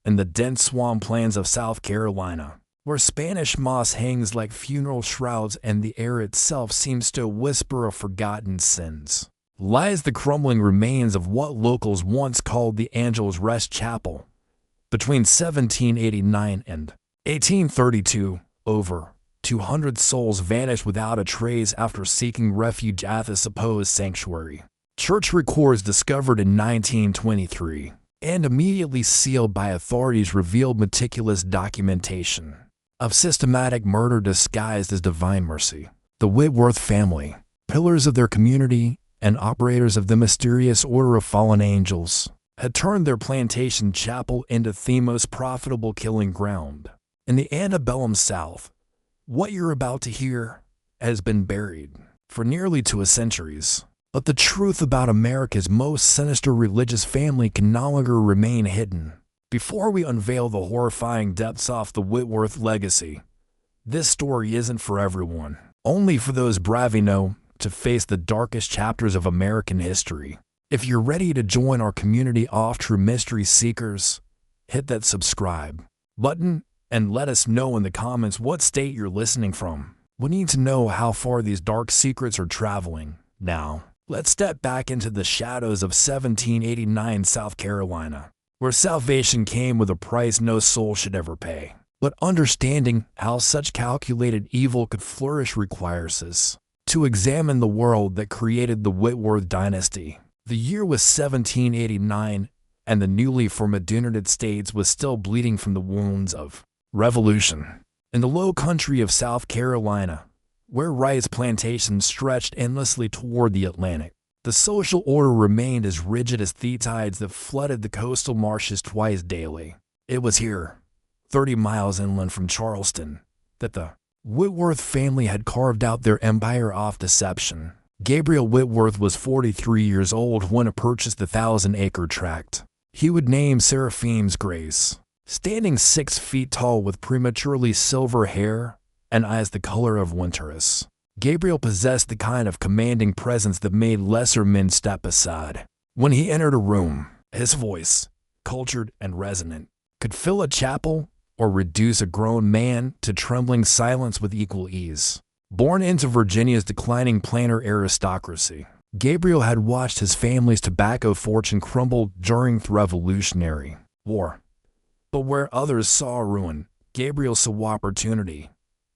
in the dense swamplands of South Carolina, where Spanish moss hangs like funeral shrouds and the air itself seems to whisper of forgotten sins, lies the crumbling remains of what locals once called the Angel's Rest Chapel. Between 1789 and 1832, over 200 souls vanished without a trace after seeking refuge at the supposed sanctuary. Church records discovered in 1923 and immediately sealed by authorities revealed meticulous documentation of systematic murder disguised as divine mercy. The Whitworth family, pillars of their community and operators of the mysterious Order of Fallen Angels, had turned their plantation chapel into the most profitable killing ground in the Antebellum South. What you're about to hear has been buried for nearly 2 centuries, but the truth about America's most sinister religious family can no longer remain hidden. Before we unveil the horrifying depths of the Whitworth legacy, this story isn't for everyone, only for those brave enough to face the darkest chapters of American history. If you're ready to join our community of true mystery seekers, hit that subscribe button and let us know in the comments what state you're listening from. We need to know how far these dark secrets are traveling. Now, let's step back into the shadows of 1789 South Carolina, where salvation came with a price no soul should ever pay. But understanding how such calculated evil could flourish requires us to examine the world that created the Whitworth dynasty. The year was 1789, and the newly formed United States was still bleeding from the wounds of revolution. In the low country of South Carolina, where rice plantations stretched endlessly toward the Atlantic, the social order remained as rigid as the tides that flooded the coastal marshes twice daily. It was here, 30 miles inland from Charleston, that the Whitworth family had carved out their empire of deception. Gabriel Whitworth was 43 years old when he purchased the 1,000-acre tract he would name Seraphim's Grace. Standing 6 feet tall with prematurely silver hair and eyes the color of winterus, Gabriel possessed the kind of commanding presence that made lesser men step aside. When he entered a room, his voice, cultured and resonant, could fill a chapel or reduce a grown man to trembling silence with equal ease. Born into Virginia's declining planter aristocracy, Gabriel had watched his family's tobacco fortune crumble during the Revolutionary War. But where others saw ruin, Gabriel saw opportunity.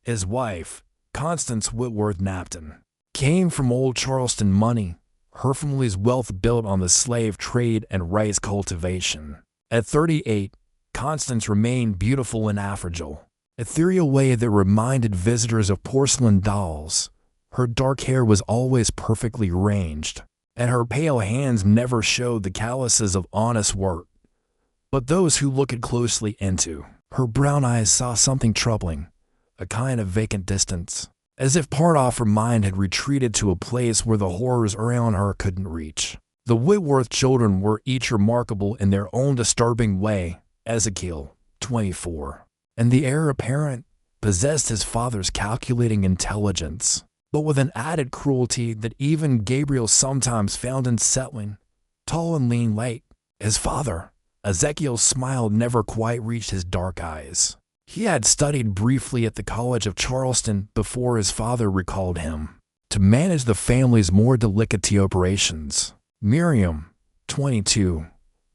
His wife, Constance Whitworth Napton, came from old Charleston money, her family's wealth built on the slave trade and rice cultivation. At 38, Constance remained beautiful and affable, ethereal way that reminded visitors of porcelain dolls. Her dark hair was always perfectly arranged, and her pale hands never showed the calluses of honest work. But those who looked closely into her brown eyes saw something troubling, a kind of vacant distance, as if part of her mind had retreated to a place where the horrors around her couldn't reach. The Whitworth children were each remarkable in their own disturbing way. Ezekiel, 24, and the heir apparent, possessed his father's calculating intelligence, but with an added cruelty that even Gabriel sometimes found unsettling. Tall and lean like his father, Ezekiel's smile never quite reached his dark eyes. He had studied briefly at the College of Charleston before his father recalled him to manage the family's more delicate operations. Miriam, 22,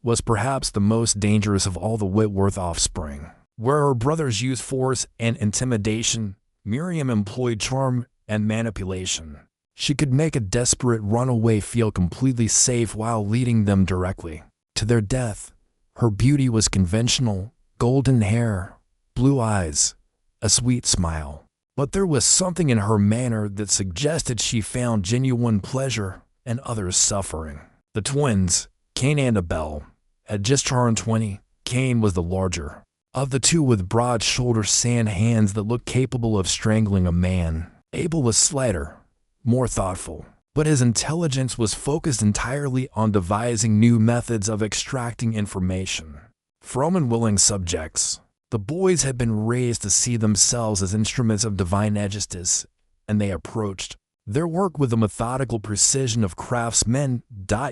was perhaps the most dangerous of all the Whitworth offspring. Where her brothers used force and intimidation, Miriam employed charm and manipulation. She could make a desperate runaway feel completely safe while leading them directly to their death. Her beauty was conventional, golden hair, blue eyes, a sweet smile. But there was something in her manner that suggested she found genuine pleasure and others suffering. The twins, Cain and Abel, had just turned 20. Cain was the larger of the two, with broad-shouldered sand hands that looked capable of strangling a man. Abel was slighter, more thoughtful, but his intelligence was focused entirely on devising new methods of extracting information from unwilling subjects. The boys had been raised to see themselves as instruments of divine justice, and they approached their work with the methodical precision of craftsmen.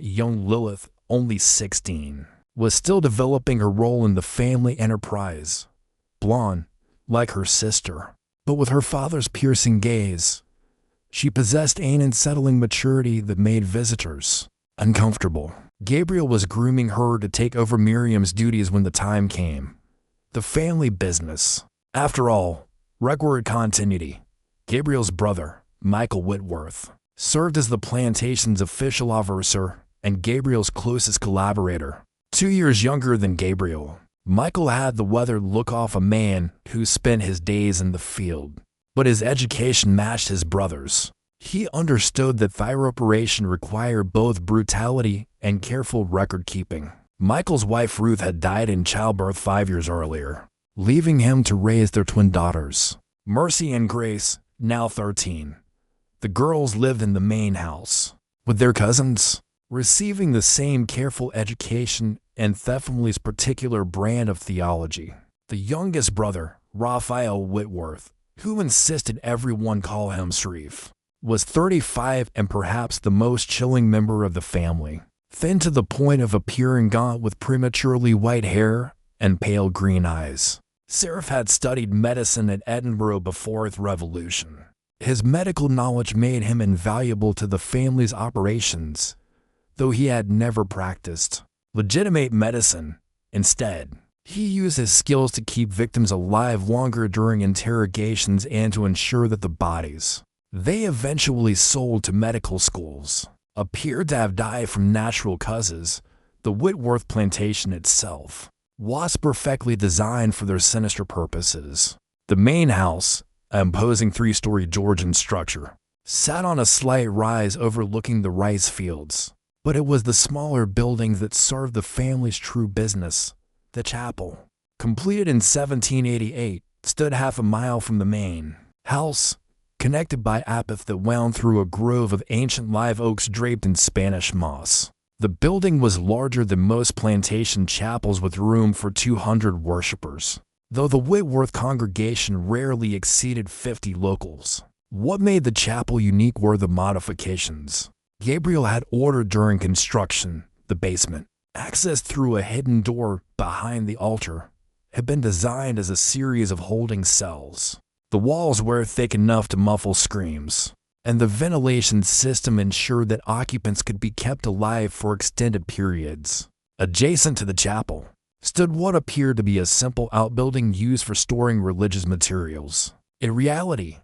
Young Lilith, only 16, was still developing her role in the family enterprise. Blonde, like her sister, but with her father's piercing gaze, she possessed an unsettling maturity that made visitors uncomfortable. Gabriel was grooming her to take over Miriam's duties when the time came. The family business. After all, record continuity. Gabriel's brother, Michael Whitworth, served as the plantation's official officer and Gabriel's closest collaborator. 2 years younger than Gabriel, Michael had the weathered look of a man who spent his days in the field, but his education matched his brother's. He understood that thyroperation required both brutality and careful record-keeping. Michael's wife Ruth had died in childbirth 5 years earlier, leaving him to raise their twin daughters, Mercy and Grace, now 13. The girls lived in the main house with their cousins, receiving the same careful education and the family's particular brand of theology. The youngest brother, Raphael Whitworth, who insisted everyone call him Sharif, was 35 and perhaps the most chilling member of the family. Thin to the point of appearing gaunt with prematurely white hair and pale green eyes. Sharif had studied medicine at Edinburgh before the Revolution. His medical knowledge made him invaluable to the family's operations, though he had never practiced legitimate medicine. Instead, he used his skills to keep victims alive longer during interrogations and to ensure that the bodies they eventually sold to medical schools appeared to have died from natural causes. The Whitworth plantation itself was perfectly designed for their sinister purposes. The main house, an imposing 3-story Georgian structure, sat on a slight rise overlooking the rice fields, but it was the smaller buildings that served the family's true business. The chapel, completed in 1788, stood half a mile from the main house, connected by a path that wound through a grove of ancient live oaks draped in Spanish moss. The building was larger than most plantation chapels with room for 200 worshippers, though the Whitworth congregation rarely exceeded 50 locals. What made the chapel unique were the modifications Gabriel had ordered during construction. The basement, accessed through a hidden door behind the altar, had been designed as a series of holding cells. The walls were thick enough to muffle screams, and the ventilation system ensured that occupants could be kept alive for extended periods. Adjacent to the chapel stood what appeared to be a simple outbuilding used for storing religious materials. In reality,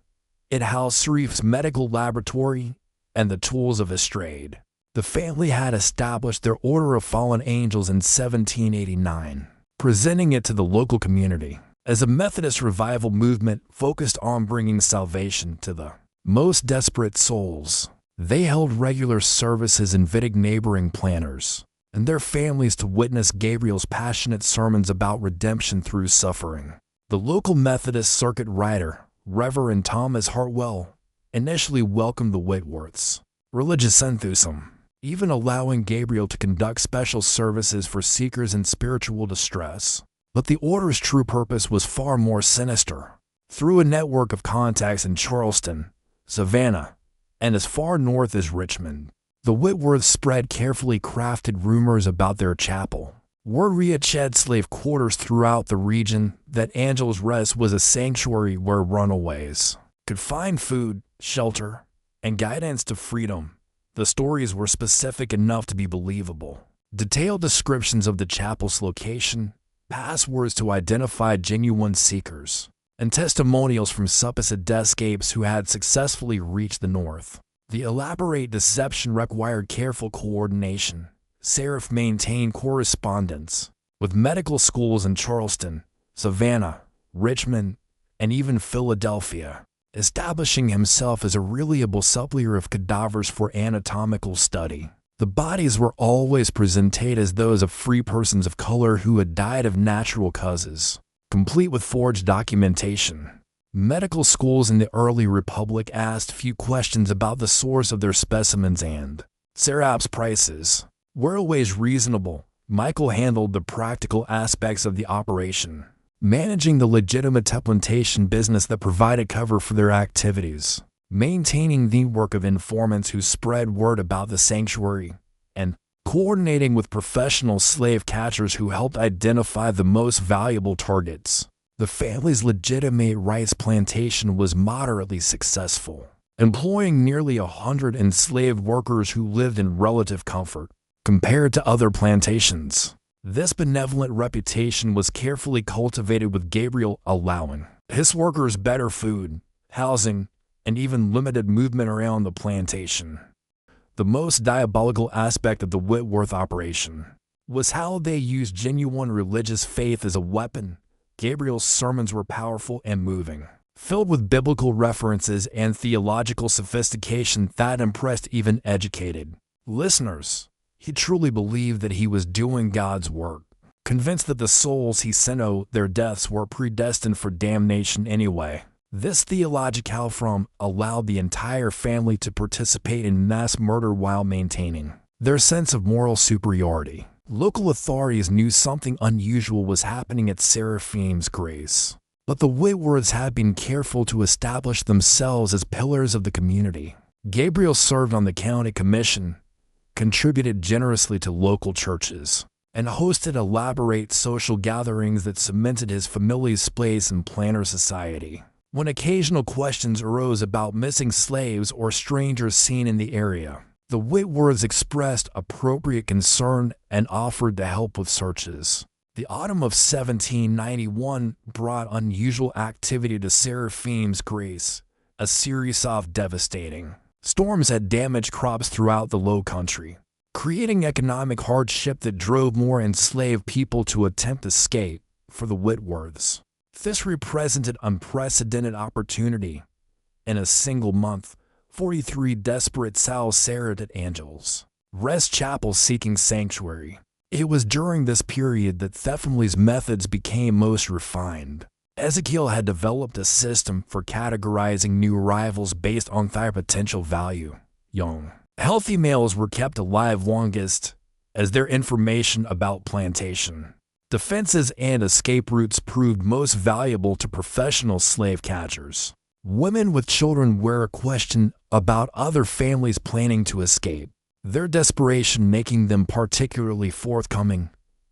it housed Sharif's medical laboratory and the tools of his trade. The family had established their Order of Fallen Angels in 1789, presenting it to the local community as a Methodist revival movement focused on bringing salvation to the most desperate souls. They held regular services inviting neighboring planters and their families to witness Gabriel's passionate sermons about redemption through suffering. The local Methodist circuit writer, Reverend Thomas Hartwell, initially welcomed the Whitworths' religious enthusiasm, even allowing Gabriel to conduct special services for seekers in spiritual distress. But the order's true purpose was far more sinister. Through a network of contacts in Charleston, Savannah, and as far north as Richmond, the Whitworths spread carefully crafted rumors about their chapel. Word reached slave quarters throughout the region that Angel's Rest was a sanctuary where runaways could find food, shelter, and guidance to freedom. The stories were specific enough to be believable. Detailed descriptions of the chapel's location, passwords to identify genuine seekers, and testimonials from supposed escapes who had successfully reached the north. The elaborate deception required careful coordination. Sharif maintained correspondence with medical schools in Charleston, Savannah, Richmond, and even Philadelphia, establishing himself as a reliable supplier of cadavers for anatomical study. The bodies were always presented as those of free persons of color who had died of natural causes, complete with forged documentation. Medical schools in the early republic asked few questions about the source of their specimens, and Sharif's prices were always reasonable. Michael handled the practical aspects of the operation, managing the legitimate plantation business that provided cover for their activities, maintaining the work of informants who spread word about the sanctuary, and coordinating with professional slave catchers who helped identify the most valuable targets. The family's legitimate rice plantation was moderately successful, employing nearly 100 enslaved workers who lived in relative comfort compared to other plantations. This benevolent reputation was carefully cultivated, with Gabriel allowing his workers better food, housing, and even limited movement around the plantation. The most diabolical aspect of the Whitworth operation was how they used genuine religious faith as a weapon. Gabriel's sermons were powerful and moving, filled with biblical references and theological sophistication that impressed even educated listeners. He truly believed that he was doing God's work, convinced that the souls he sent to their deaths were predestined for damnation anyway. This theological freedom allowed the entire family to participate in mass murder while maintaining their sense of moral superiority. Local authorities knew something unusual was happening at Seraphim's Grace, but the Whitworths had been careful to establish themselves as pillars of the community. Gabriel served on the county commission, contributed generously to local churches, and hosted elaborate social gatherings that cemented his family's place in planter society. When occasional questions arose about missing slaves or strangers seen in the area, the Whitworths expressed appropriate concern and offered to help with searches. The autumn of 1791 brought unusual activity to Seraphim's Grace. A series of devastating storms had damaged crops throughout the lowcountry, creating economic hardship that drove more enslaved people to attempt escape. For the Whitworths, this represented unprecedented opportunity. In a single month, 43 desperate souls served at Angels Rest Chapel seeking sanctuary. It was during this period that the family's methods became most refined. Ezekiel had developed a system for categorizing new arrivals based on their potential value. Young, healthy males were kept alive longest, as their information about plantation defenses and escape routes proved most valuable to professional slave catchers. Women with children were questioned about other families planning to escape, their desperation making them particularly forthcoming.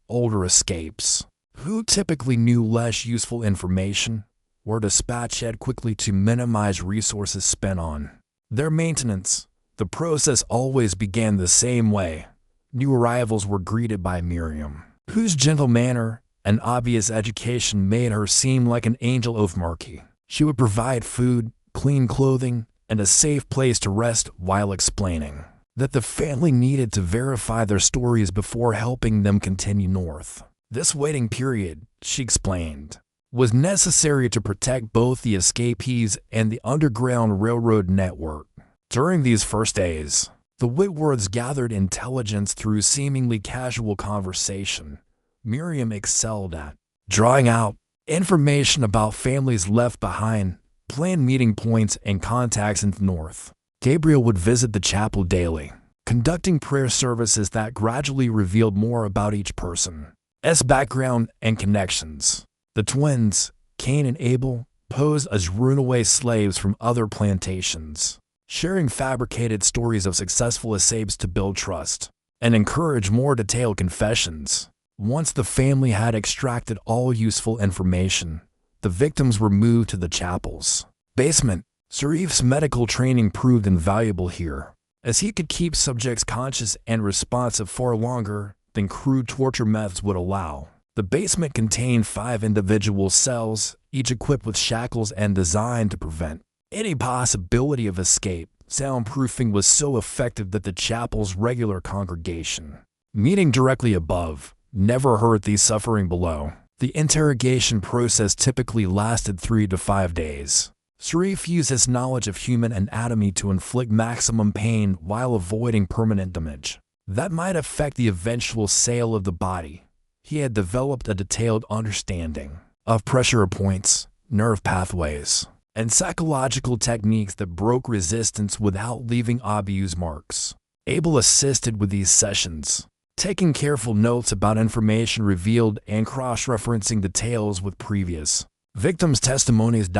Older escapes, who typically knew less useful information, were dispatched quickly to minimize resources spent on their maintenance. The process always began the same way. New arrivals were greeted by Miriam, whose gentle manner and obvious education made her seem like an angel of mercy. She would provide food, clean clothing, and a safe place to rest while explaining that the family needed to verify their stories before helping them continue north. This waiting period, she explained, was necessary to protect both the escapees and the Underground Railroad network. During these first days, the Whitworths gathered intelligence through seemingly casual conversation. Miriam excelled at drawing out information about families left behind, planned meeting points, and contacts in the north. Gabriel would visit the chapel daily, conducting prayer services that gradually revealed more about each person's background and connections. The twins, Cain and Abel, posed as runaway slaves from other plantations, sharing fabricated stories of successful escapes to build trust and encourage more detailed confessions. Once the family had extracted all useful information, the victims were moved to the chapel's basement. Sharif's medical training proved invaluable here, as he could keep subjects conscious and responsive far longer than crude torture methods would allow. The basement contained 5 individual cells, each equipped with shackles and designed to prevent any possibility of escape. Soundproofing was so effective that the chapel's regular congregation, meeting directly above, never heard the suffering below. The interrogation process typically lasted 3 to 5 days. Sharif used his knowledge of human anatomy to inflict maximum pain while avoiding permanent damage that might affect the eventual sale of the body. He had developed a detailed understanding of pressure points, nerve pathways, and psychological techniques that broke resistance without leaving obvious marks. Abel assisted with these sessions, taking careful notes about information revealed and cross-referencing details with previous victims' testimonies.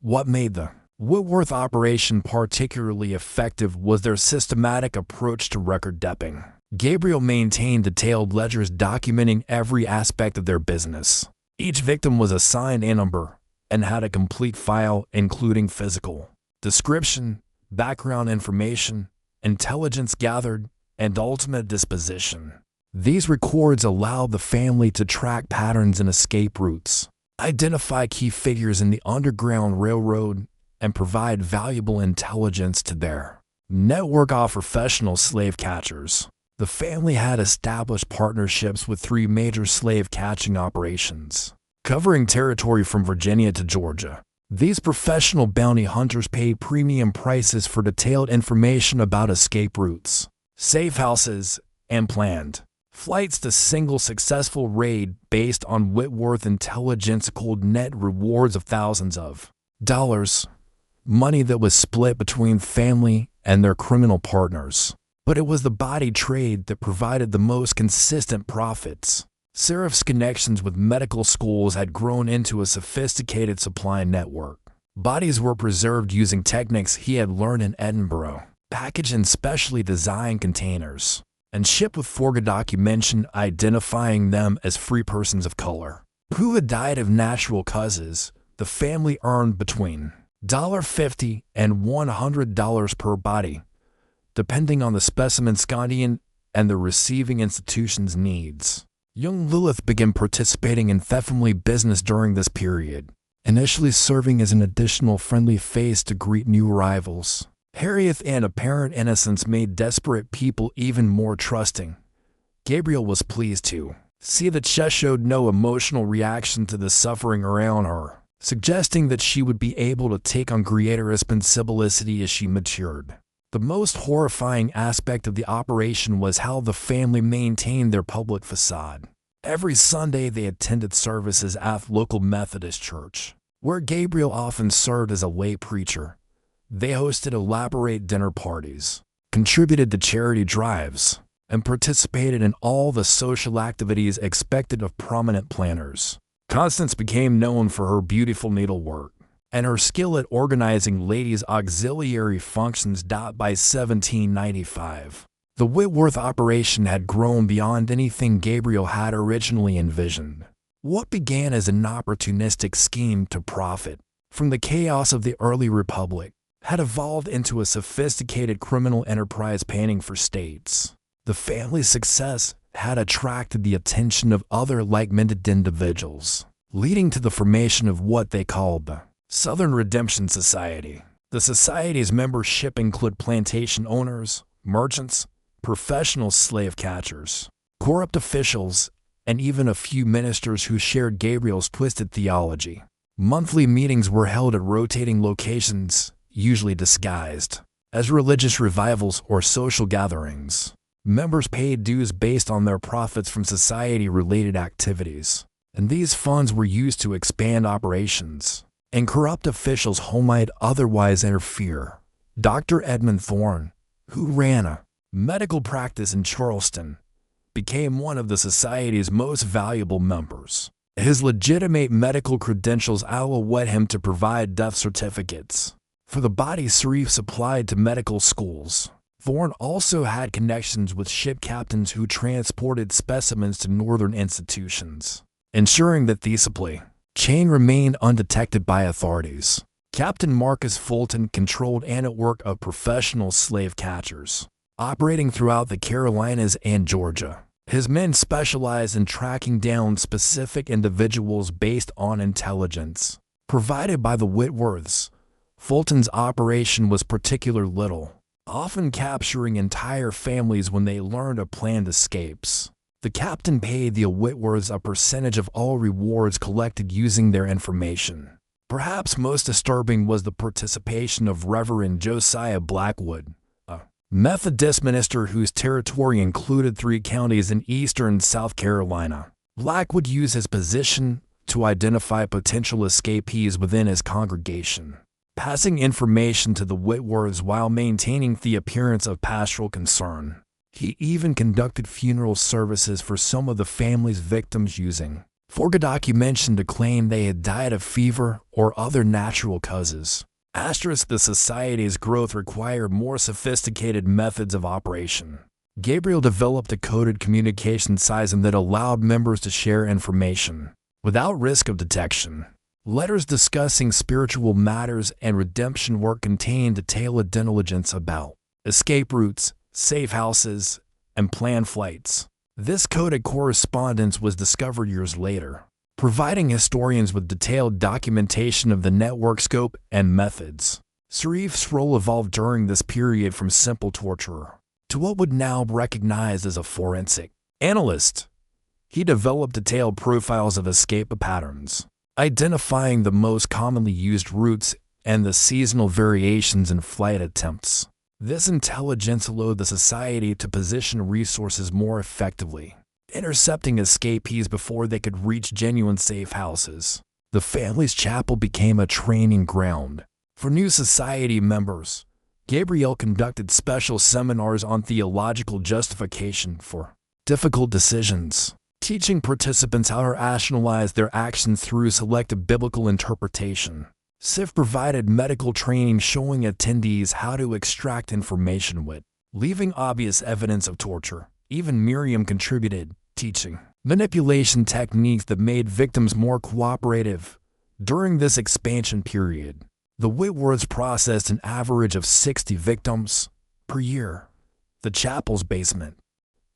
What made the Whitworth operation particularly effective was their systematic approach to record keeping. Gabriel maintained detailed ledgers documenting every aspect of their business. Each victim was assigned a number and had a complete file including physical description, background information, intelligence gathered, and ultimate disposition. These records allowed the family to track patterns and escape routes, identify key figures in the Underground Railroad, and provide valuable intelligence to their network of professional slave catchers. The family had established partnerships with 3 major slave catching operations, covering territory from Virginia to Georgia. These professional bounty hunters paid premium prices for detailed information about escape routes, safe houses, and planned flights. The single successful raid based on Whitworth intelligence could net rewards of thousands of dollars, money that was split between family and their criminal partners. But it was the body trade that provided the most consistent profits. Seraph's connections with medical schools had grown into a sophisticated supply network. Bodies were preserved using techniques he had learned in Edinburgh, packaged in specially designed containers, and shipped with forged documentation identifying them as free persons of color who had died of natural causes. The family earned between $50 and $100 per body, depending on the specimen scandian and the receiving institution's needs. Young Lilith began participating in family business during this period, initially serving as an additional friendly face to greet new arrivals. Harriet and apparent innocence made desperate people even more trusting. Gabriel was pleased to see that she showed no emotional reaction to the suffering around her, suggesting that she would be able to take on greater responsibility as she matured. The most horrifying aspect of the operation was how the family maintained their public facade. Every Sunday they attended services at the local Methodist church, where Gabriel often served as a lay preacher. They hosted elaborate dinner parties, contributed to charity drives, and participated in all the social activities expected of prominent planners. Constance became known for her beautiful needlework and her skill at organizing ladies' auxiliary functions. By 1795, the Whitworth operation had grown beyond anything Gabriel had originally envisioned. What began as an opportunistic scheme to profit from the chaos of the early republic had evolved into a sophisticated criminal enterprise panning for states. The family's success had attracted the attention of other like-minded individuals, leading to the formation of what they called the Southern Redemption Society. The society's membership included plantation owners, merchants, professional slave catchers, corrupt officials, and even a few ministers who shared Gabriel's twisted theology. Monthly meetings were held at rotating locations, usually disguised as religious revivals or social gatherings. Members paid dues based on their profits from society-related activities, and these funds were used to expand operations and corrupt officials who might otherwise interfere. Dr. Edmund Thorne, who ran a medical practice in Charleston, became one of the society's most valuable members. His legitimate medical credentials allowed him to provide death certificates for the bodies Sharif supplied to medical schools. Thorne also had connections with ship captains who transported specimens to northern institutions, ensuring that the supply chain remained undetected by authorities. Captain Marcus Fulton controlled a network of professional slave catchers, operating throughout the Carolinas and Georgia. His men specialized in tracking down specific individuals based on intelligence provided by the Whitworths. Fulton's operation was particularly little, often capturing entire families when they learned of planned escapes. The captain paid the Whitworths a percentage of all rewards collected using their information. Perhaps most disturbing was the participation of Reverend Josiah Blackwood, a Methodist minister whose territory included 3 counties in eastern South Carolina. Blackwood used his position to identify potential escapees within his congregation, passing information to the Whitworths while maintaining the appearance of pastoral concern. He even conducted funeral services for some of the family's victims using forged documentation to claim they had died of fever or other natural causes. The society's growth required more sophisticated methods of operation. Gabriel developed a coded communication system that allowed members to share information without risk of detection. Letters discussing spiritual matters and redemption work contained detailed intelligence about escape routes, safe houses, and planned flights. This coded correspondence was discovered years later, providing historians with detailed documentation of the network scope and methods. Sharif's role evolved during this period from simple torturer to what would now be recognized as a forensic analyst. He developed detailed profiles of escape patterns, identifying the most commonly used routes and the seasonal variations in flight attempts. This intelligence allowed the society to position resources more effectively, intercepting escapees before they could reach genuine safe houses. The family's chapel became a training ground for new society members. Gabriel conducted special seminars on theological justification for difficult decisions, teaching participants how to rationalize their actions through selective biblical interpretation. SIF provided medical training showing attendees how to extract information with leaving obvious evidence of torture. Even Miriam contributed, teaching manipulation techniques that made victims more cooperative. During this expansion period, the Whitworths processed an average of 60 victims per year. The chapel's basement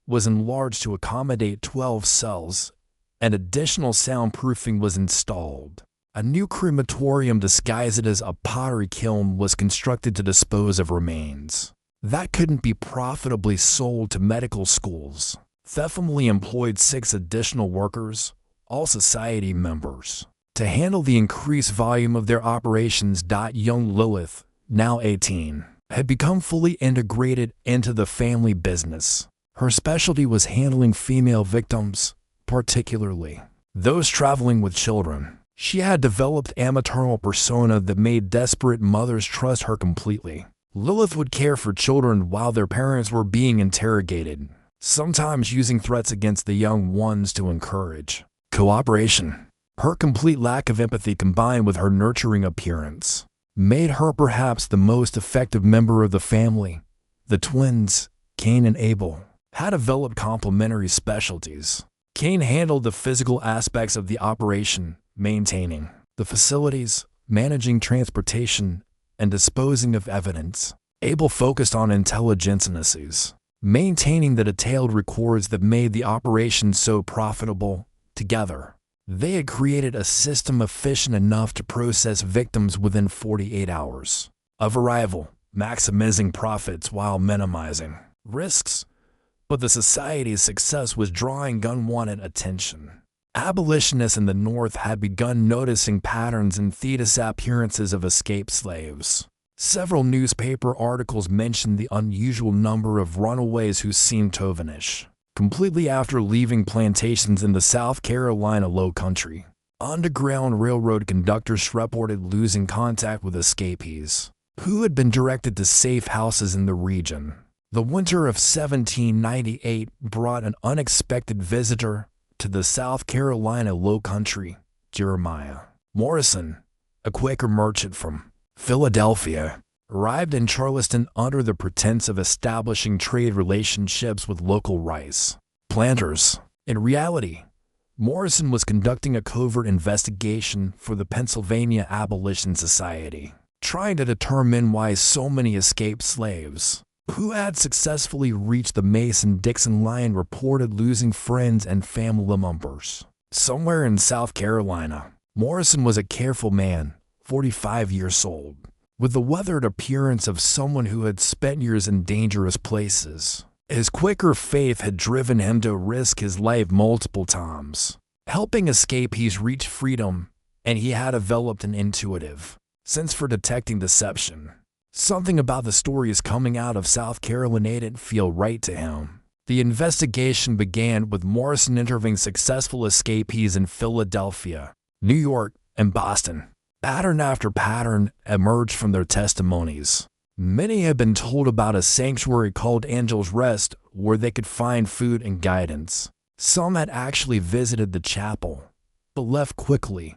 was enlarged to accommodate 12 cells, and additional soundproofing was installed. A new crematorium disguised as a pottery kiln was constructed to dispose of remains that couldn't be profitably sold to medical schools. The family employed 6 additional workers, all society members, to handle the increased volume of their operations. Young Lilith, now 18, had become fully integrated into the family business. Her specialty was handling female victims, particularly those traveling with children. She had developed a maternal persona that made desperate mothers trust her completely. Lilith would care for children while their parents were being interrogated, sometimes using threats against the young ones to encourage cooperation. Her complete lack of empathy combined with her nurturing appearance made her perhaps the most effective member of the family. The twins, Cain and Abel, had developed complementary specialties. Cain handled the physical aspects of the operation, maintaining the facilities, managing transportation, and disposing of evidence. Abel focused on intelligence and issues, maintaining the detailed records that made the operation so profitable. Together, they had created a system efficient enough to process victims within 48 hours of arrival, maximizing profits while minimizing risks. But the society's success was drawing unwanted attention. Abolitionists in the North had begun noticing patterns in the disappearances of escaped slaves. Several newspaper articles mentioned the unusual number of runaways who seemed to vanish completely after leaving plantations in the South Carolina lowcountry. Underground Railroad conductors reported losing contact with escapees who had been directed to safe houses in the region. The winter of 1798 brought an unexpected visitor to the South Carolina lowcountry. Jeremiah Morrison, a Quaker merchant from Philadelphia, arrived in Charleston under the pretense of establishing trade relationships with local rice planters. In reality, Morrison was conducting a covert investigation for the Pennsylvania Abolition Society, trying to determine why so many escaped slaves who had successfully reached the Mason-Dixon line reported losing friends and family members. Somewhere in South Carolina, Morrison was a careful man, 45 years old, with the weathered appearance of someone who had spent years in dangerous places. His Quaker faith had driven him to risk his life multiple times, helping escapees reach freedom, and he had developed an intuitive sense for detecting deception. Something about the stories coming out of South Carolina didn't feel right to him. The investigation began with Morrison interviewing successful escapees in Philadelphia, New York, and Boston. Pattern after pattern emerged from their testimonies. Many had been told about a sanctuary called Angel's Rest where they could find food and guidance. Some had actually visited the chapel, but left quickly,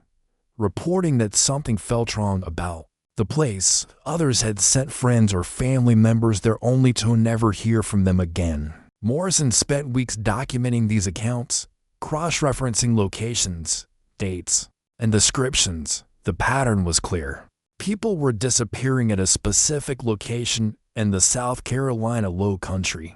reporting that something felt wrong about the place. Others had sent friends or family members there only to never hear from them again. Morrison spent weeks documenting these accounts, cross-referencing locations, dates, and descriptions. The pattern was clear. People were disappearing at a specific location in the South Carolina lowcountry.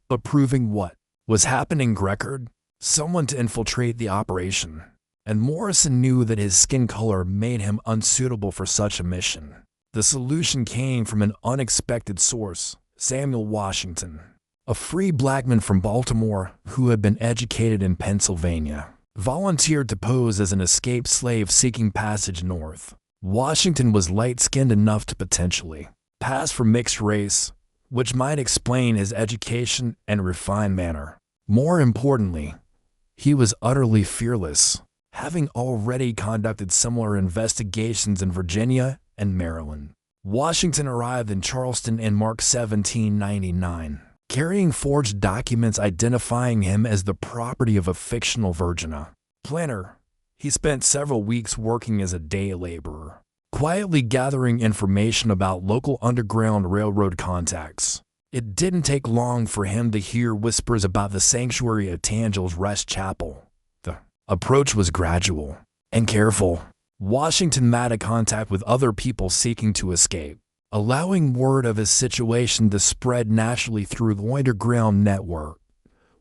But proving what was happening required someone to infiltrate the operation, and Morrison knew that his skin color made him unsuitable for such a mission. The solution came from an unexpected source: Samuel Washington, a free black man from Baltimore who had been educated in Pennsylvania, volunteered to pose as an escaped slave seeking passage north. Washington was light-skinned enough to potentially pass for mixed race, which might explain his education and refined manner. More importantly, he was utterly fearless, having already conducted similar investigations in Virginia and Maryland. Washington arrived in Charleston in March 1799, carrying forged documents identifying him as the property of a fictional Virginia planter. He spent several weeks working as a day laborer, quietly gathering information about local Underground Railroad contacts. It didn't take long for him to hear whispers about the Sanctuary of Tangel's Rest Chapel. The approach was gradual and careful. Washington made contact with other people seeking to escape, allowing word of his situation to spread nationally through the underground network.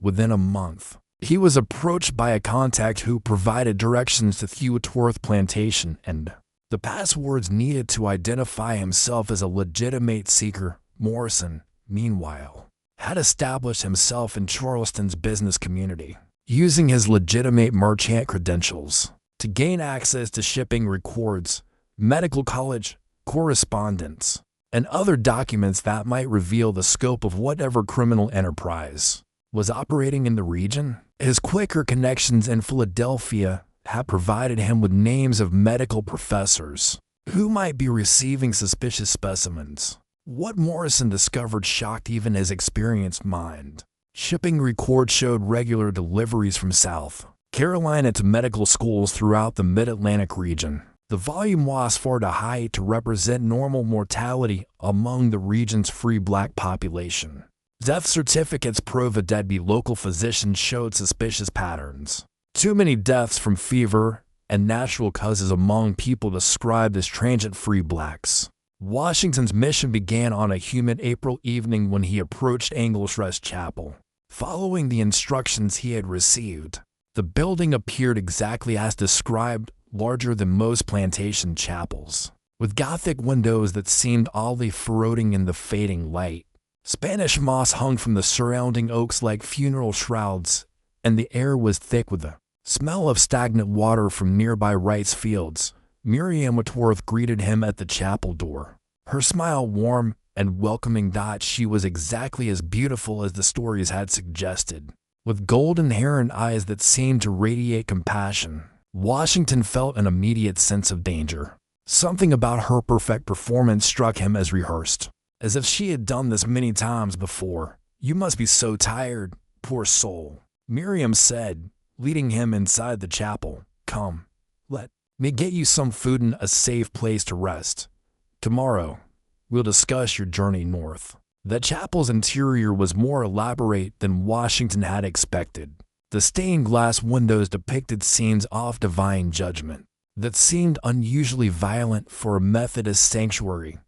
Within a month, he was approached by a contact who provided directions to Whitworth Plantation and the passwords needed to identify himself as a legitimate seeker. Morrison, meanwhile, had established himself in Charleston's business community, using his legitimate merchant credentials to gain access to shipping records, medical college correspondence, and other documents that might reveal the scope of whatever criminal enterprise was operating in the region. His quicker connections in Philadelphia had provided him with names of medical professors who might be receiving suspicious specimens. What Morrison discovered shocked even his experienced mind. Shipping records showed regular deliveries from South Carolina to medical schools throughout the Mid-Atlantic region. The volume was far too high to represent normal mortality among the region's free black population. Death certificates prove a deadbeat local physicians showed suspicious patterns. Too many deaths from fever and natural causes among people described as transient free blacks. Washington's mission began on a humid April evening when he approached Angel's Rest Chapel. Following the instructions he had received, the building appeared exactly as described, larger than most plantation chapels, with Gothic windows that seemed oddly floating in the fading light. Spanish moss hung from the surrounding oaks like funeral shrouds, and the air was thick with the smell of stagnant water from nearby rice fields. Miriam Whitworth greeted him at the chapel door, her smile warm and welcoming. She was exactly as beautiful as the stories had suggested, with golden hair and eyes that seemed to radiate compassion. Washington felt an immediate sense of danger. Something about her perfect performance struck him as rehearsed, as if she had done this many times before. "You must be so tired, poor soul," Miriam said, leading him inside the chapel. "Come, let me get you some food and a safe place to rest. Tomorrow, we'll discuss your journey north." The chapel's interior was more elaborate than Washington had expected. The stained glass windows depicted scenes of divine judgment that seemed unusually violent for a Methodist sanctuary.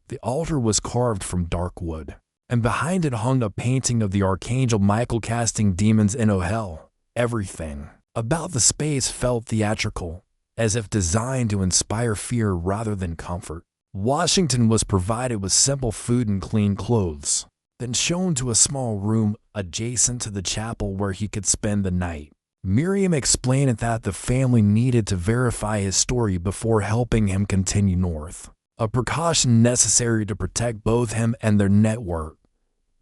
The altar was carved from dark wood, and behind it hung a painting of the Archangel Michael casting demons into hell. Everything about the space felt theatrical, as if designed to inspire fear rather than comfort. Washington was provided with simple food and clean clothes, then shown to a small room adjacent to the chapel where he could spend the night. Miriam explained that the family needed to verify his story before helping him continue north, a precaution necessary to protect both him and their network.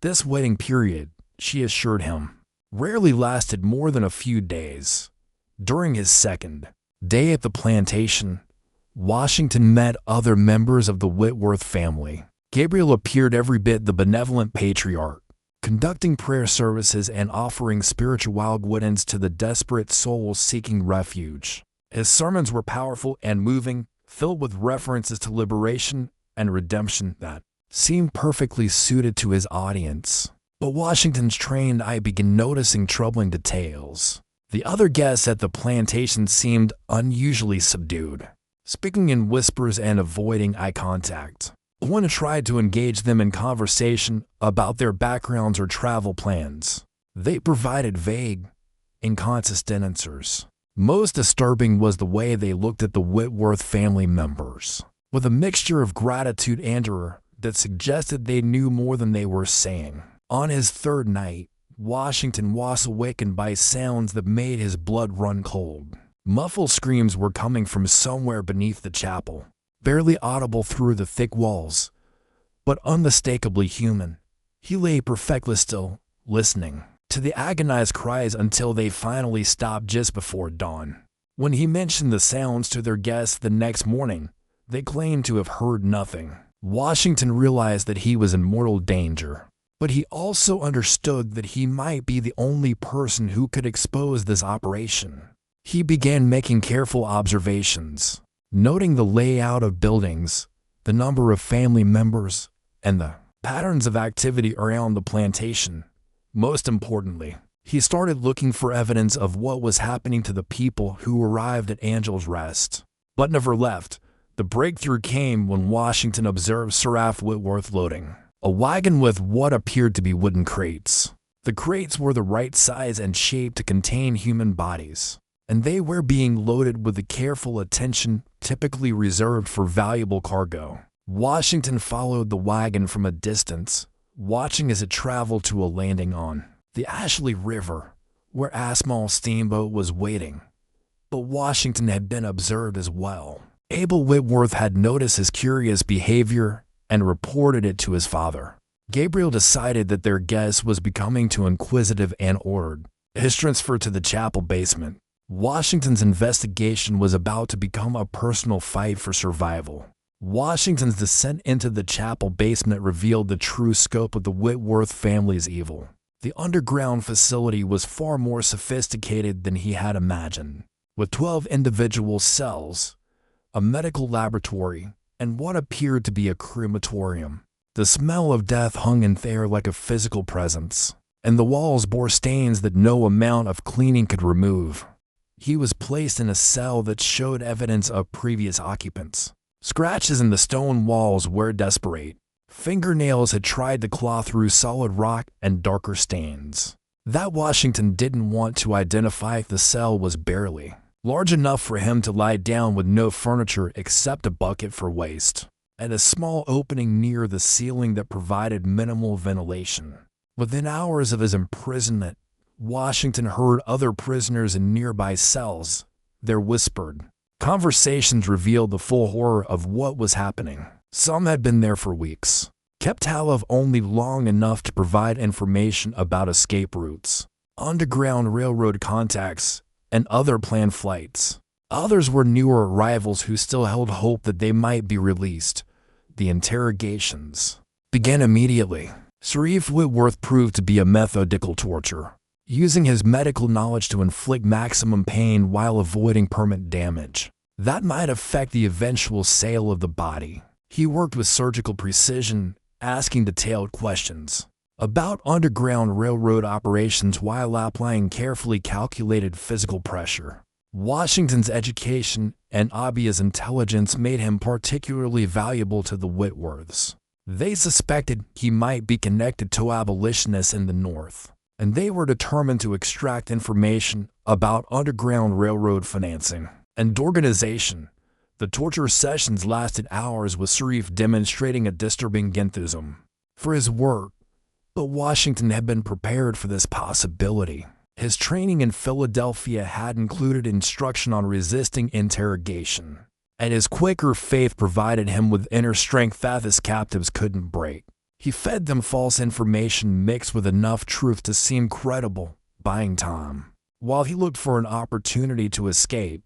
This waiting period, she assured him, rarely lasted more than a few days. During his second day at the plantation, Washington met other members of the Whitworth family. Gabriel appeared every bit the benevolent patriarch, conducting prayer services and offering spiritual guidance to the desperate souls seeking refuge. His sermons were powerful and moving, filled with references to liberation and redemption that seemed perfectly suited to his audience. But Washington's trained eye began noticing troubling details. The other guests at the plantation seemed unusually subdued, speaking in whispers and avoiding eye contact. One tried to engage them in conversation about their backgrounds or travel plans. They provided vague, inconsistent answers. Most disturbing was the way they looked at the Whitworth family members, with a mixture of gratitude and horror that suggested they knew more than they were saying. On his third night, Washington was awakened by sounds that made his blood run cold. Muffled screams were coming from somewhere beneath the chapel, barely audible through the thick walls, but unmistakably human. He lay perfectly still, listening to the agonized cries until they finally stopped just before dawn. When he mentioned the sounds to their guests the next morning, they claimed to have heard nothing. Washington realized that he was in mortal danger, but he also understood that he might be the only person who could expose this operation. He began making careful observations, noting the layout of buildings, the number of family members, and the patterns of activity around the plantation. Most importantly, he started looking for evidence of what was happening to the people who arrived at Angel's Rest, but never left. The breakthrough came when Washington observed Seraph Whitworth loading a wagon with what appeared to be wooden crates. The crates were the right size and shape to contain human bodies, and they were being loaded with the careful attention typically reserved for valuable cargo. Washington followed the wagon from a distance, watching as it traveled to a landing on the Ashley River, where a small steamboat was waiting. But Washington had been observed as well. Abel Whitworth had noticed his curious behavior and reported it to his father. Gabriel decided that their guest was becoming too inquisitive and ordered his transfer to the chapel basement. Washington's investigation was about to become a personal fight for survival. Washington's descent into the chapel basement revealed the true scope of the Whitworth family's evil. The underground facility was far more sophisticated than he had imagined, with 12 individual cells, a medical laboratory, and what appeared to be a crematorium. The smell of death hung in the air like a physical presence, and the walls bore stains that no amount of cleaning could remove. He was placed in a cell that showed evidence of previous occupants. Scratches in the stone walls were desperate. Fingernails had tried to claw through solid rock and darker stains. That Washington didn't want to identify if the cell was barely large enough for him to lie down with no furniture except a bucket for waste, and a small opening near the ceiling that provided minimal ventilation. Within hours of his imprisonment, Washington heard other prisoners in nearby cells. Their whispered conversations revealed the full horror of what was happening. Some had been there for weeks, kept alive only long enough to provide information about escape routes, underground railroad contacts, and other planned flights. Others were newer arrivals who still held hope that they might be released. The interrogations began immediately. Seraph Whitworth proved to be a methodical torturer, using his medical knowledge to inflict maximum pain while avoiding permanent damage that might affect the eventual sale of the body. He worked with surgical precision, asking detailed questions about underground railroad operations while applying carefully calculated physical pressure. Washington's education and obvious intelligence made him particularly valuable to the Whitworths. They suspected he might be connected to abolitionists in the North, and they were determined to extract information about underground railroad financing and organization. The torture sessions lasted hours, with Seraph demonstrating a disturbing enthusiasm for his work. But Washington had been prepared for this possibility. His training in Philadelphia had included instruction on resisting interrogation, and his Quaker faith provided him with inner strength that his captives couldn't break. He fed them false information mixed with enough truth to seem credible, buying time. While he looked for an opportunity to escape,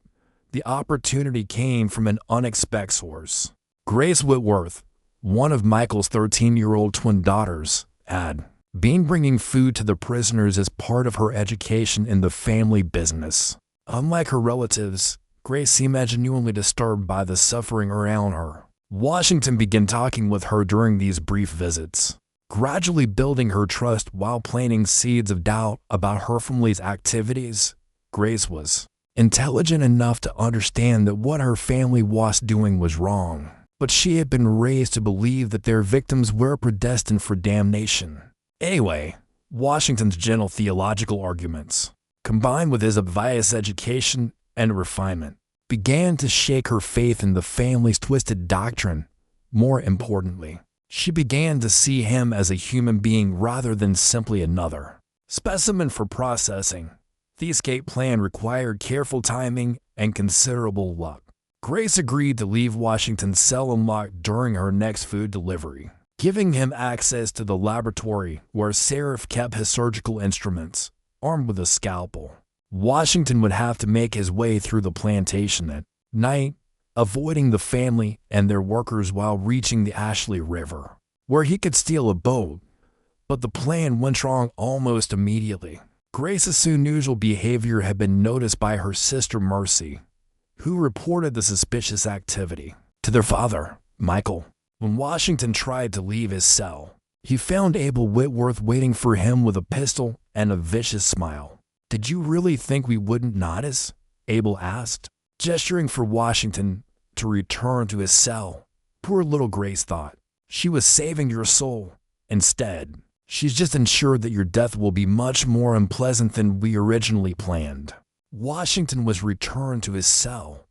the opportunity came from an unexpected source. Grace Whitworth, one of Michael's 13-year-old twin daughters, had been bringing food to the prisoners as part of her education in the family business. Unlike her relatives, Grace seemed genuinely disturbed by the suffering around her. Washington began talking with her during these brief visits. gradually building her trust while planting seeds of doubt about her family's activities. Grace was intelligent enough to understand that what her family was doing was wrong, but she had been raised to believe that their victims were predestined for damnation. Anyway, Washington's gentle theological arguments, combined with his obvious education and refinement, began to shake her faith in the family's twisted doctrine. More importantly, she began to see him as a human being rather than simply another specimen for processing. The escape plan required careful timing and considerable luck. Grace agreed to leave Washington's cell unlocked during her next food delivery, giving him access to the laboratory where Seraph kept his surgical instruments, armed with a scalpel. Washington would have to make his way through the plantation at night, avoiding the family and their workers while reaching the Ashley River, where he could steal a boat. But the plan went wrong almost immediately. Grace's unusual behavior had been noticed by her sister Mercy, who reported the suspicious activity to their father, Michael. When Washington tried to leave his cell, he found Abel Whitworth waiting for him with a pistol and a vicious smile. "Did you really think we wouldn't notice?" Abel asked, gesturing for Washington to return to his cell. Poor little Grace thought. She was saving your soul. Instead, she's just ensured that your death will be much more unpleasant than we originally planned. Washington was returned to his cell,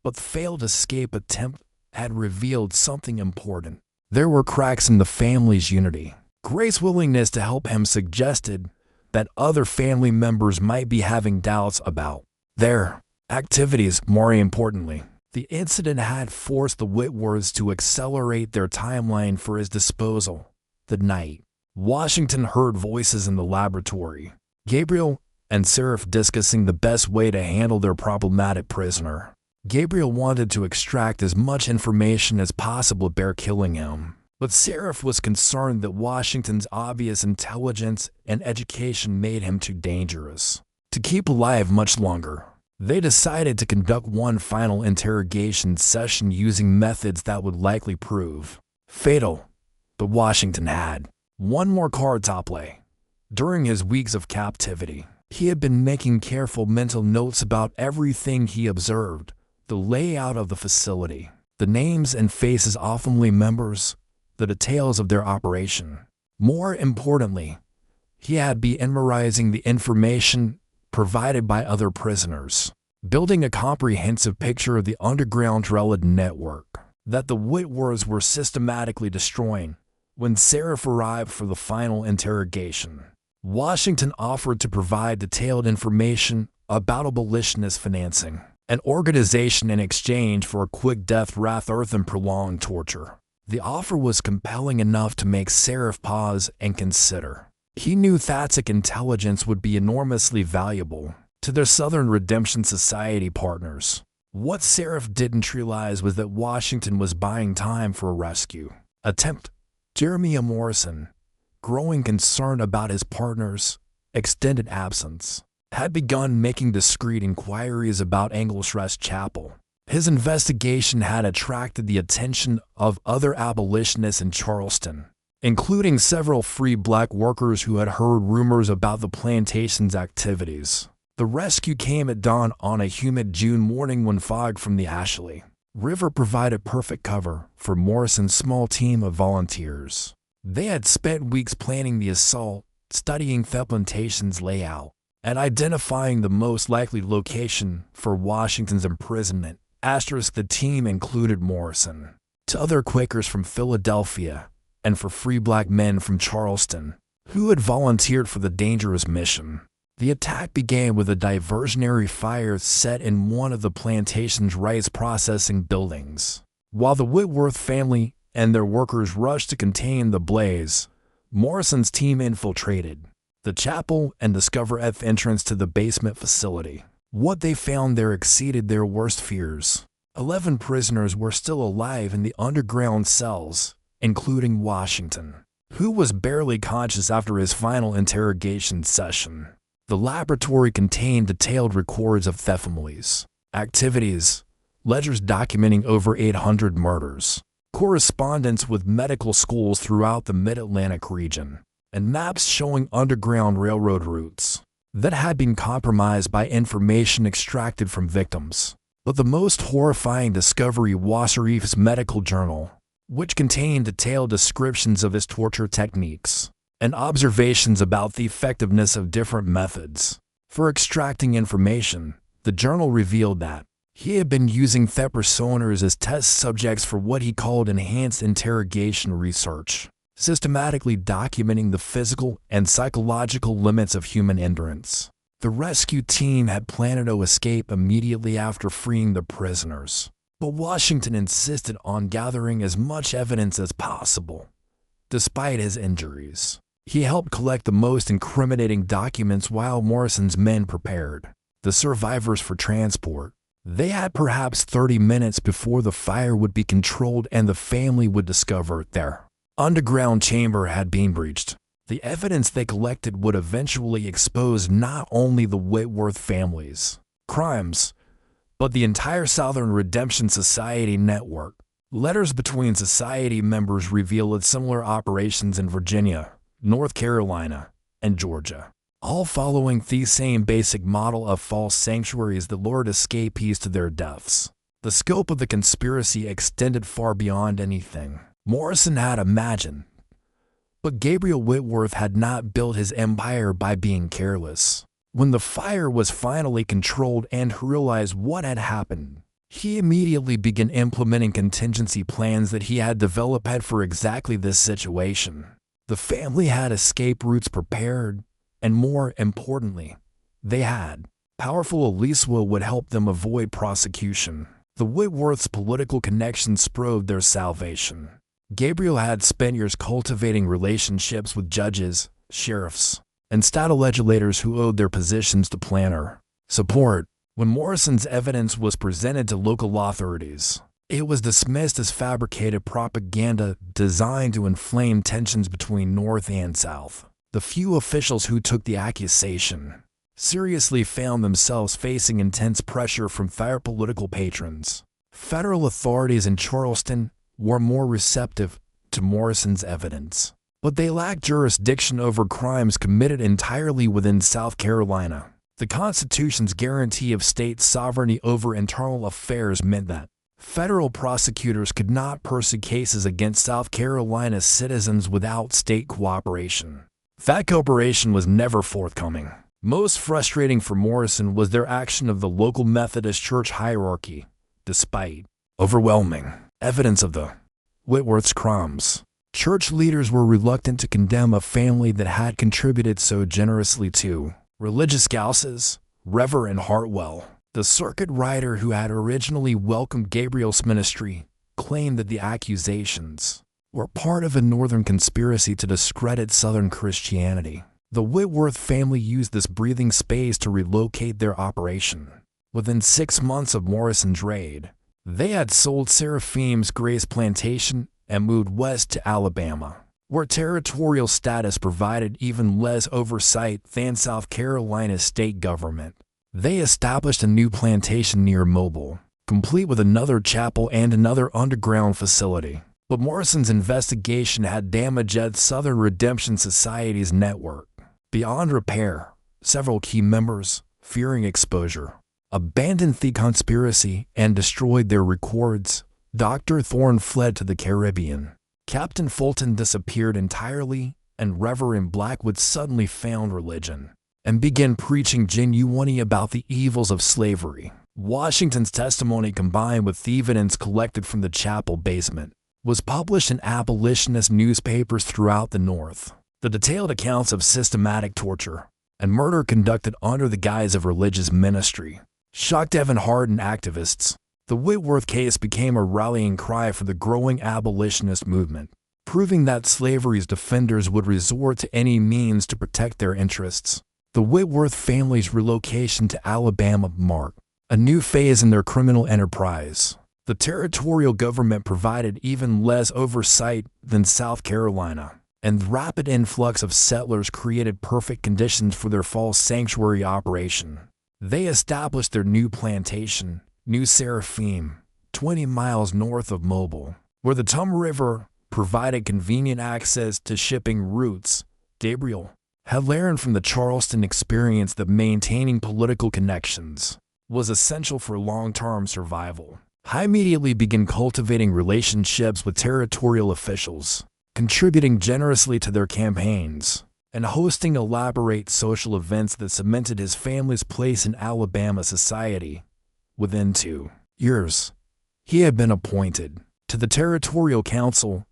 but the failed escape attempt had revealed something important. There were cracks in the family's unity. Grace's willingness to help him suggested that other family members might be having doubts about their activities. More importantly, the incident had forced the Whitworths to accelerate their timeline for his disposal. That night, Washington heard voices in the laboratory, Gabriel and Seraph discussing the best way to handle their problematic prisoner. Gabriel wanted to extract as much information as possible before killing him, but Seraph was concerned that Washington's obvious intelligence and education made him too dangerous to keep alive much longer. They decided to conduct one final interrogation session using methods that would likely prove fatal, but Washington had one more card to play. During his weeks of captivity, he had been making careful mental notes about everything he observed: the layout of the facility, the names and faces of family members, the details of their operation. More importantly, he had been memorizing the information provided by other prisoners, building a comprehensive picture of the underground relic network that the Whitworths were systematically destroying. When Seraph arrived for the final interrogation, Washington offered to provide detailed information about abolitionist financing, an organization in exchange for a quick death rather than prolonged torture. The offer was compelling enough to make Seraph pause and consider. He knew Thatsic intelligence would be enormously valuable to their Southern Redemption Society partners. What Seraph didn't realize was that Washington was buying time for a rescue attempt. Jeremiah Morrison, growing concerned about his partner's extended absence, had begun making discreet inquiries about Anglesrest Chapel. His investigation had attracted the attention of other abolitionists in Charleston, including several free black workers who had heard rumors about the plantation's activities. The rescue came at dawn on a humid June morning when fog from the Ashley River provided perfect cover for Morrison's small team of volunteers. They had spent weeks planning the assault, studying the plantation's layout, and identifying the most likely location for Washington's imprisonment. The team included Morrison, two other Quakers from Philadelphia, and for free black men from Charleston, who had volunteered for the dangerous mission. The attack began with a diversionary fire set in one of the plantation's rice processing buildings. While the Whitworth family and their workers rushed to contain the blaze, Morrison's team infiltrated the chapel and discovered the entrance to the basement facility. What they found there exceeded their worst fears. 11 prisoners were still alive in the underground cells, including Washington, who was barely conscious after his final interrogation session. The laboratory contained detailed records of families' activities, ledgers documenting over 800 murders, correspondence with medical schools throughout the Mid-Atlantic region, and maps showing underground railroad routes that had been compromised by information extracted from victims. But the most horrifying discovery was Sharif's medical journal, which contained detailed descriptions of his torture techniques and observations about the effectiveness of different methods for extracting information. The journal revealed that he had been using thepersoners as test subjects for what he called enhanced interrogation research, systematically documenting the physical and psychological limits of human endurance. The rescue team had planned to escape immediately after freeing the prisoners, but Washington insisted on gathering as much evidence as possible. Despite his injuries, he helped collect the most incriminating documents while Morrison's men prepared the survivors for transport. They had perhaps 30 minutes before the fire would be controlled and the family would discover their underground chamber had been breached. The evidence they collected would eventually expose not only the Whitworth family's crimes, but the entire Southern Redemption Society network. Letters between society members revealed similar operations in Virginia, North Carolina, and Georgia, all following the same basic model of false sanctuaries that lured escapees to their deaths. The scope of the conspiracy extended far beyond anything Morrison had imagined. But Gabriel Whitworth had not built his empire by being careless. When the fire was finally controlled and he realized what had happened, he immediately began implementing contingency plans that he had developed for exactly this situation. The family had escape routes prepared, and more importantly, they had powerful police would help them avoid prosecution. The Whitworth's political connections proved their salvation. Gabriel had spent years cultivating relationships with judges, sheriffs, and state legislators who owed their positions to planner support. When Morrison's evidence was presented to local authorities, it was dismissed as fabricated propaganda designed to inflame tensions between North and South. The few officials who took the accusation seriously found themselves facing intense pressure from their political patrons. Federal authorities in Charleston were more receptive to Morrison's evidence, but they lacked jurisdiction over crimes committed entirely within South Carolina. The Constitution's guarantee of state sovereignty over internal affairs meant that federal prosecutors could not pursue cases against South Carolina citizens without state cooperation. That cooperation was never forthcoming. Most frustrating for Morrison was their action of the local Methodist church hierarchy. Despite overwhelming evidence of the Whitworth's crimes, church leaders were reluctant to condemn a family that had contributed so generously to religious causes. Reverend Hartwell, the circuit rider who had originally welcomed Gabriel's ministry, claimed that the accusations were part of a northern conspiracy to discredit Southern Christianity. The Whitworth family used this breathing space to relocate their operation. Within 6 months of Morrison's raid, they had sold Seraphim's Grace Plantation and moved west to Alabama, where territorial status provided even less oversight than South Carolina's state government. They established a new plantation near Mobile, complete with another chapel and another underground facility. But Morrison's investigation had damaged Southern Redemption Society's network beyond repair. Several key members, fearing exposure, abandoned the conspiracy and destroyed their records. Dr. Thorne fled to the Caribbean. Captain Fulton disappeared entirely, and Reverend Blackwood suddenly found religion and began preaching genuinely about the evils of slavery. Washington's testimony, combined with the evidence collected from the chapel basement, was published in abolitionist newspapers throughout the North. The detailed accounts of systematic torture and murder conducted under the guise of religious ministry shocked even-hardened activists. The Whitworth case became a rallying cry for the growing abolitionist movement, proving that slavery's defenders would resort to any means to protect their interests. The Whitworth family's relocation to Alabama marked a new phase in their criminal enterprise. The territorial government provided even less oversight than South Carolina, and the rapid influx of settlers created perfect conditions for their false sanctuary operation. They established their new plantation, New Seraphim, 20 miles north of Mobile. Where the Tum River provided convenient access to shipping routes, Gabriel had learned from the Charleston experience that maintaining political connections was essential for long-term survival. He immediately began cultivating relationships with territorial officials, contributing generously to their campaigns, and hosting elaborate social events that cemented his family's place in Alabama society. Within 2 years, he had been appointed to the Territorial Council,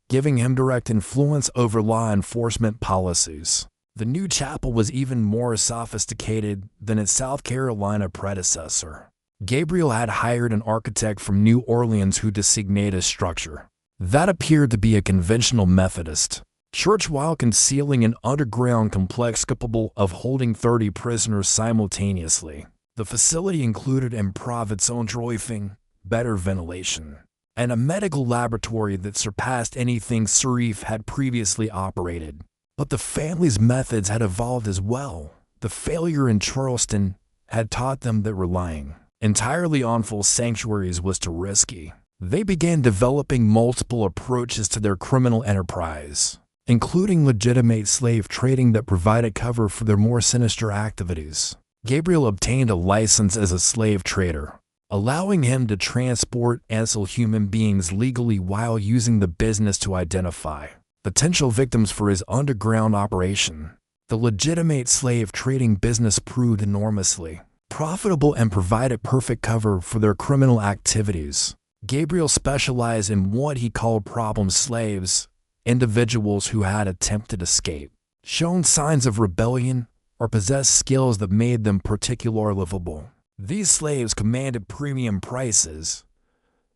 giving him direct influence over law enforcement policies. The new chapel was even more sophisticated than its South Carolina predecessor. Gabriel had hired an architect from New Orleans who designated a structure that appeared to be a conventional Methodist church while concealing an underground complex capable of holding 30 prisoners simultaneously. The facility included improvised soundproofing, better ventilation, and a medical laboratory that surpassed anything Sharif had previously operated. But the family's methods had evolved as well. The failure in Charleston had taught them that relying entirely on full sanctuaries was too risky. They began developing multiple approaches to their criminal enterprise, including legitimate slave trading that provided cover for their more sinister activities. Gabriel obtained a license as a slave trader, allowing him to transport and sell human beings legally while using the business to identify potential victims for his underground operation. The legitimate slave trading business proved enormously profitable and provided perfect cover for their criminal activities. Gabriel specialized in what he called problem slaves, individuals who had attempted escape, shown signs of rebellion, or possessed skills that made them particularly livable. These slaves commanded premium prices,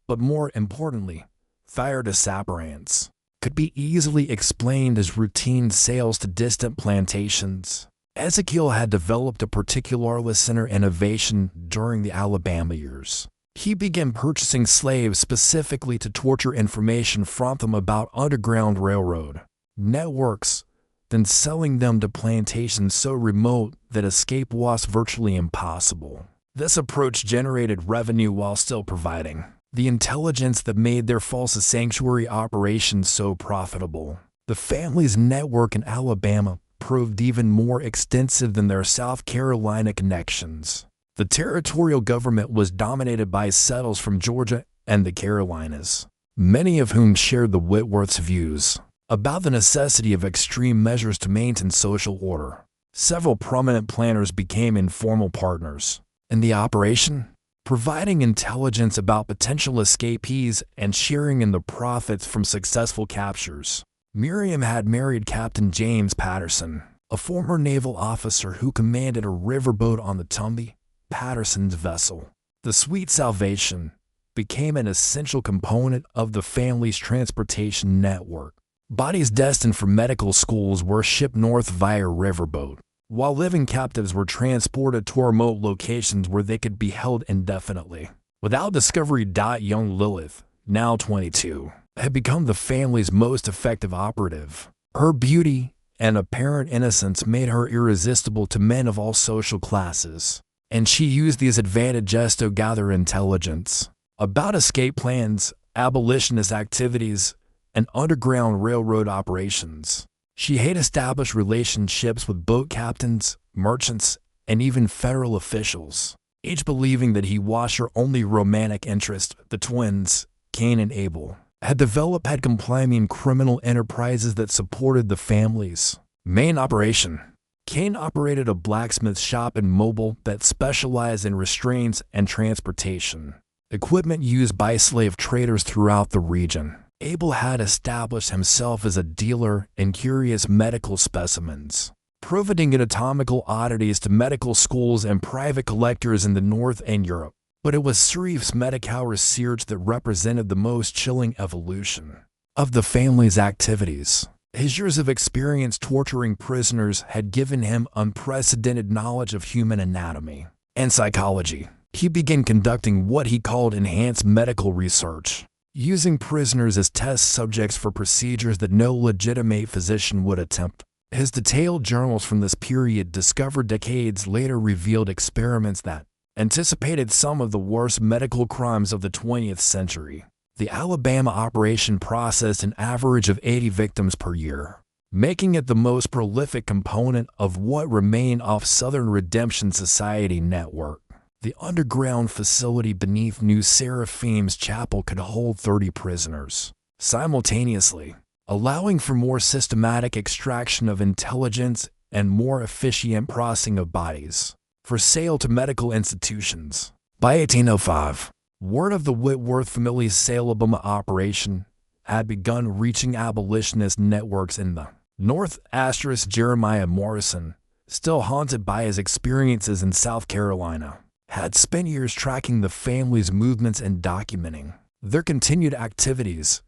but more importantly, fire disappearance could be easily explained as routine sales to distant plantations. Ezekiel had developed a particularly center innovation during the Alabama years. He began purchasing slaves specifically to torture information from them about Underground Railroad networks, then selling them to plantations so remote that escape was virtually impossible. This approach generated revenue while still providing the intelligence that made their false sanctuary operations so profitable. The family's network in Alabama proved even more extensive than their South Carolina connections. The territorial government was dominated by settlers from Georgia and the Carolinas, many of whom shared the Whitworth's views about the necessity of extreme measures to maintain social order. Several prominent planners became informal partners in the operation, providing intelligence about potential escapees and sharing in the profits from successful captures. Miriam had married Captain James Patterson, a former naval officer who commanded a riverboat on the Tumby. Patterson's vessel, the Sweet Salvation, became an essential component of the family's transportation network. Bodies destined for medical schools were shipped north via riverboat, while living captives were transported to remote locations where they could be held indefinitely. Without discovery, young Lilith, now 22, had become the family's most effective operative. Her beauty and apparent innocence made her irresistible to men of all social classes, and she used these advantages to gather intelligence about escape plans, abolitionist activities, and Underground Railroad operations. She had established relationships with boat captains, merchants, and even federal officials, each believing that he was her only romantic interest. The twins, Cain and Abel, had complying criminal enterprises that supported the family's main operation. Cain operated a blacksmith shop in Mobile that specialized in restraints and transportation equipment used by slave traders throughout the region. Abel had established himself as a dealer in curious medical specimens, providing anatomical oddities to medical schools and private collectors in the North and Europe. But it was Sharif's medical research that represented the most chilling evolution of the family's activities. His years of experience torturing prisoners had given him unprecedented knowledge of human anatomy and psychology. He began conducting what he called enhanced medical research, using prisoners as test subjects for procedures that no legitimate physician would attempt. His detailed journals from this period, discovered decades later, revealed experiments that anticipated some of the worst medical crimes of the 20th century. The Alabama operation processed an average of 80 victims per year, making it the most prolific component of what remained of Southern Redemption Society network. The underground facility beneath New Seraphim's Chapel could hold 30 prisoners simultaneously, allowing for more systematic extraction of intelligence and more efficient processing of bodies for sale to medical institutions. By 1805, word of the Whitworth family's Salem operation had begun reaching abolitionist networks in the North. Jeremiah Morrison, still haunted by his experiences in South Carolina, had spent years tracking the family's movements and documenting their continued activities.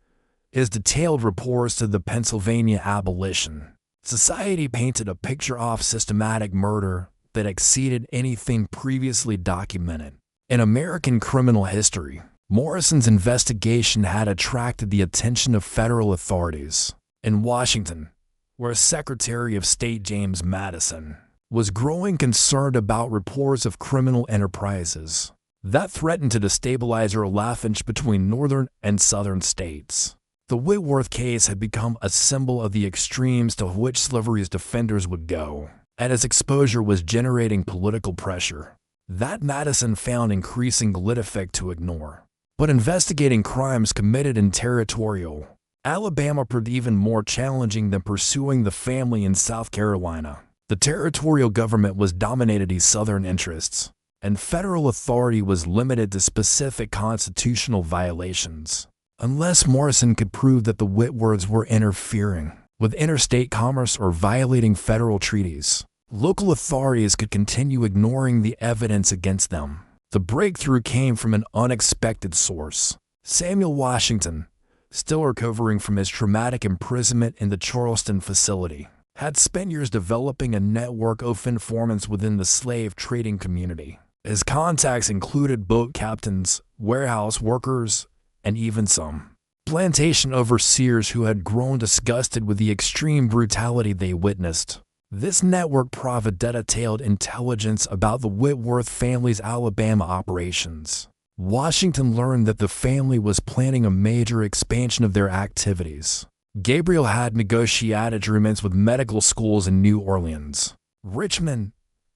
His detailed reports to the Pennsylvania Abolition Society painted a picture of systematic murder that exceeded anything previously documented in American criminal history. Morrison's investigation had attracted the attention of federal authorities in Washington, where Secretary of State James Madison was growing concerned about reports of criminal enterprises that threatened to destabilize or relationship between northern and southern states. The Whitworth case had become a symbol of the extremes to which slavery's defenders would go, and its exposure was generating political pressure that Madison found increasing difficult to ignore. But investigating crimes committed in territorial Alabama proved even more challenging than pursuing the family in South Carolina. The territorial government was dominated by Southern interests, and federal authority was limited to specific constitutional violations. Unless Morrison could prove that the Whitworths were interfering with interstate commerce or violating federal treaties, local authorities could continue ignoring the evidence against them. The breakthrough came from an unexpected source. Samuel Washington, still recovering from his traumatic imprisonment in the Charleston facility, had spent years developing a network of informants within the slave trading community. His contacts included boat captains, warehouse workers, and even some plantation overseers who had grown disgusted with the extreme brutality they witnessed. This network provided detailed intelligence about the Whitworth family's Alabama operations. Washington learned that the family was planning a major expansion of their activities. Gabriel had negotiated agreements with medical schools in New Orleans, Richmond,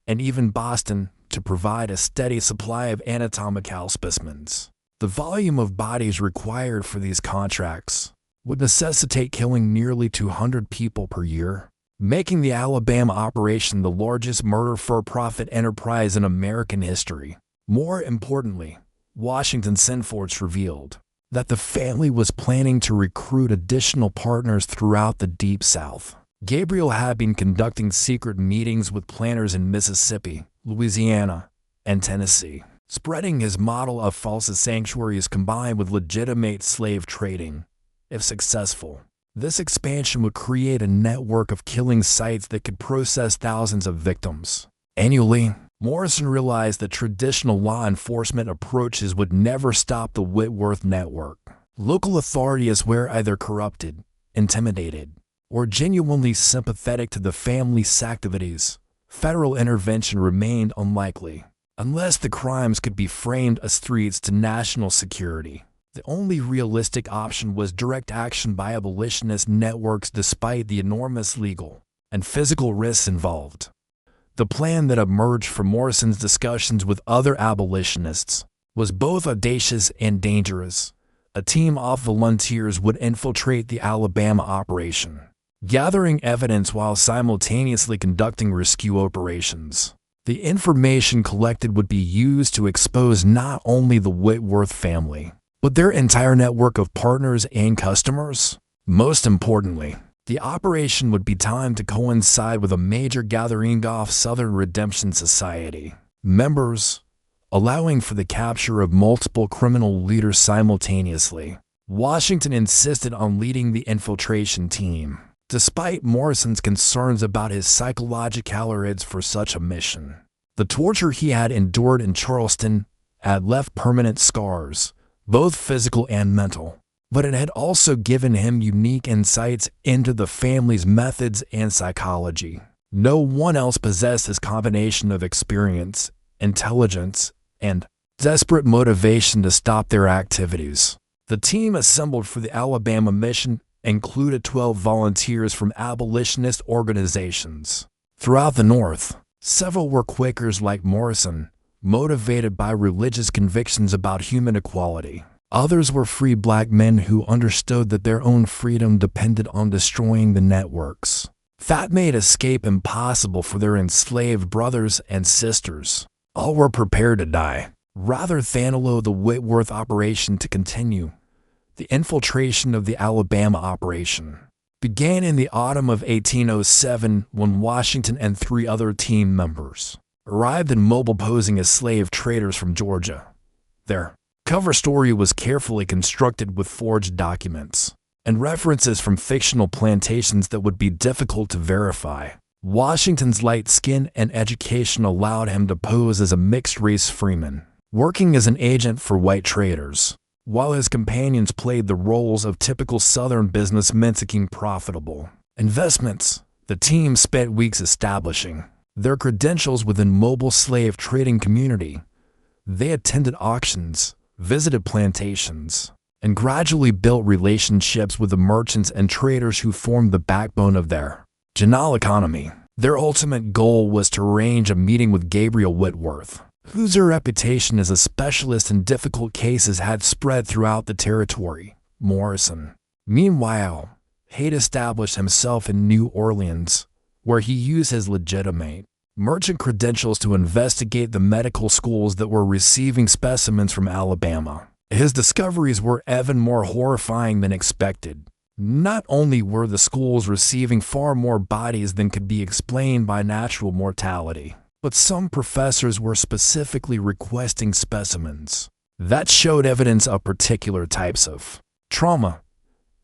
and even Boston to provide a steady supply of anatomical specimens. The volume of bodies required for these contracts would necessitate killing nearly 200 people per year, making the Alabama operation the largest murder for-profit enterprise in American history. More importantly, Washington's informants revealed that the family was planning to recruit additional partners throughout the Deep South. Gabriel had been conducting secret meetings with planters in Mississippi, Louisiana, and Tennessee, spreading his model of false sanctuaries combined with legitimate slave trading. If successful, this expansion would create a network of killing sites that could process thousands of victims annually. Morrison realized that traditional law enforcement approaches would never stop the Whitworth network. Local authorities were either corrupted, intimidated, or genuinely sympathetic to the family's activities. Federal intervention remained unlikely, unless the crimes could be framed as threats to national security. The only realistic option was direct action by abolitionist networks despite the enormous legal and physical risks involved. The plan that emerged from Morrison's discussions with other abolitionists was both audacious and dangerous. A team of volunteers would infiltrate the Alabama operation, gathering evidence while simultaneously conducting rescue operations. The information collected would be used to expose not only the Whitworth family, but their entire network of partners and customers. Most importantly, the operation would be timed to coincide with a major gathering of Southern Redemption Society members, allowing for the capture of multiple criminal leaders simultaneously. Washington insisted on leading the infiltration team, despite Morrison's concerns about his psychological readiness for such a mission. The torture he had endured in Charleston had left permanent scars, both physical and mental, but it had also given him unique insights into the family's methods and psychology. No one else possessed this combination of experience, intelligence, and desperate motivation to stop their activities. The team assembled for the Alabama mission included 12 volunteers from abolitionist organizations. Throughout the North, several were Quakers like Morrison, motivated by religious convictions about human equality. Others were free black men who understood that their own freedom depended on destroying the networks that made escape impossible for their enslaved brothers and sisters. All were prepared to die, rather than allow the Whitworth operation to continue. The infiltration of the Alabama operation began in the autumn of 1807 when Washington and 3 other team members arrived in Mobile posing as slave traders from Georgia. Their cover story was carefully constructed with forged documents and references from fictional plantations that would be difficult to verify. Washington's light skin and education allowed him to pose as a mixed-race freeman, working as an agent for white traders, while his companions played the roles of typical Southern businessmen seeking profitable investments. The team spent weeks establishing their credentials within Mobile slave trading community. They attended auctions, visited plantations, and gradually built relationships with the merchants and traders who formed the backbone of their general economy. Their ultimate goal was to arrange a meeting with Gabriel Whitworth, whose reputation as a specialist in difficult cases had spread throughout the territory. Morrison, meanwhile, had established himself in New Orleans, where he used his legitimate merchant credentials to investigate the medical schools that were receiving specimens from Alabama. His discoveries were even more horrifying than expected. Not only were the schools receiving far more bodies than could be explained by natural mortality, but some professors were specifically requesting specimens that showed evidence of particular types of trauma.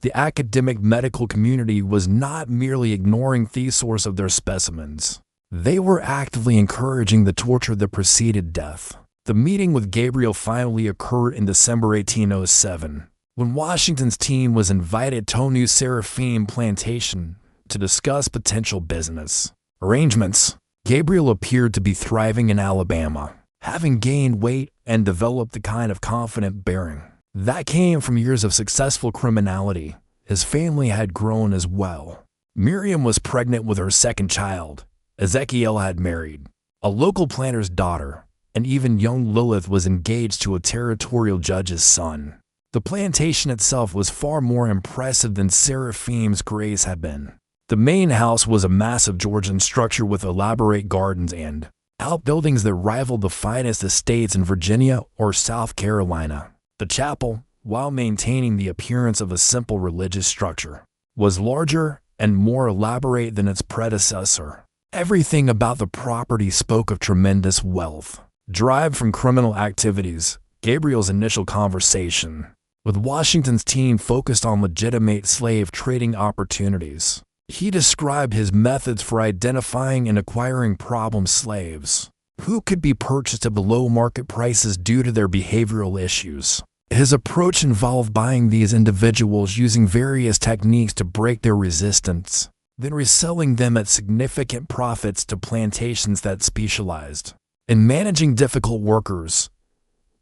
The academic medical community was not merely ignoring the source of their specimens. They were actively encouraging the torture that preceded death. The meeting with Gabriel finally occurred in December 1807, when Washington's team was invited to New Seraphim Plantation to discuss potential business arrangements. Gabriel appeared to be thriving in Alabama, having gained weight and developed the kind of confident bearing that came from years of successful criminality. His family had grown as well. Miriam was pregnant with her second child. Ezekiel had married a local planter's daughter, and even young Lilith was engaged to a territorial judge's son. The plantation itself was far more impressive than Seraphim's Grace had been. The main house was a massive Georgian structure with elaborate gardens and outbuildings that rivaled the finest estates in Virginia or South Carolina. The chapel, while maintaining the appearance of a simple religious structure, was larger and more elaborate than its predecessor. Everything about the property spoke of tremendous wealth, derived from criminal activities. Gabriel's initial conversation with Washington's team focused on legitimate slave trading opportunities. He described his methods for identifying and acquiring problem slaves, who could be purchased at below market prices due to their behavioral issues. His approach involved buying these individuals using various techniques to break their resistance, then reselling them at significant profits to plantations that specialized in managing difficult workers.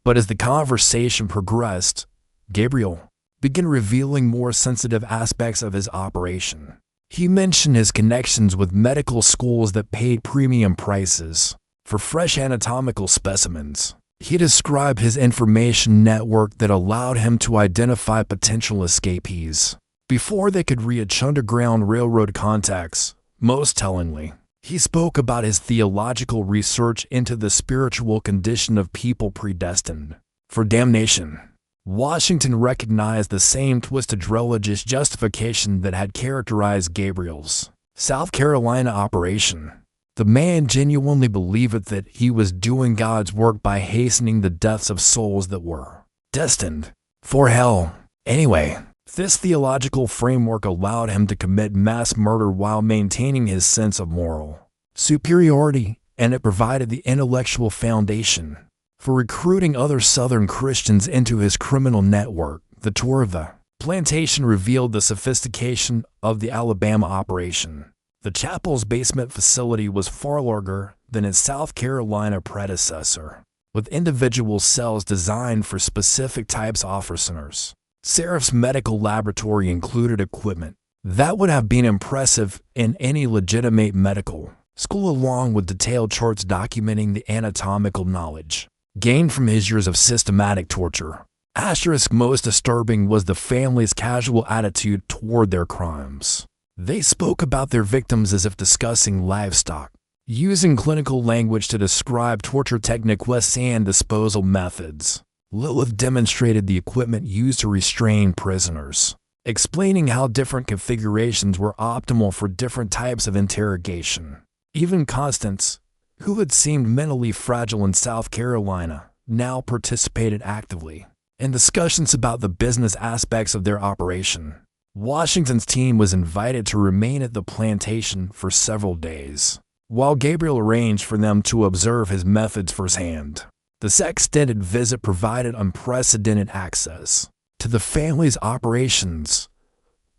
But as the conversation progressed, Gabriel began revealing more sensitive aspects of his operation. He mentioned his connections with medical schools that paid premium prices for fresh anatomical specimens. He described his information network that allowed him to identify potential escapees before they could reach Underground Railroad contacts. Most tellingly, he spoke about his theological research into the spiritual condition of people predestined for damnation. Washington recognized the same twisted religious justification that had characterized Gabriel's South Carolina operation. The man genuinely believed that he was doing God's work by hastening the deaths of souls that were destined for hell. Anyway, this theological framework allowed him to commit mass murder while maintaining his sense of moral superiority, and it provided the intellectual foundation for recruiting other Southern Christians into his criminal network. The tour of the plantation revealed the sophistication of the Alabama operation. The chapel's basement facility was far larger than its South Carolina predecessor, with individual cells designed for specific types of officers. Seraph's medical laboratory included equipment that would have been impressive in any legitimate medical school, along with detailed charts documenting the anatomical knowledge gained from his years of systematic torture. Asterisk, most disturbing was the family's casual attitude toward their crimes. They spoke about their victims as if discussing livestock, using clinical language to describe torture techniques and disposal methods. Lilith demonstrated the equipment used to restrain prisoners, explaining how different configurations were optimal for different types of interrogation. Even Constance, who had seemed mentally fragile in South Carolina, now participated actively in discussions about the business aspects of their operation. Washington's team was invited to remain at the plantation for several days, while Gabriel arranged for them to observe his methods firsthand. This extended visit provided unprecedented access to the family's operations,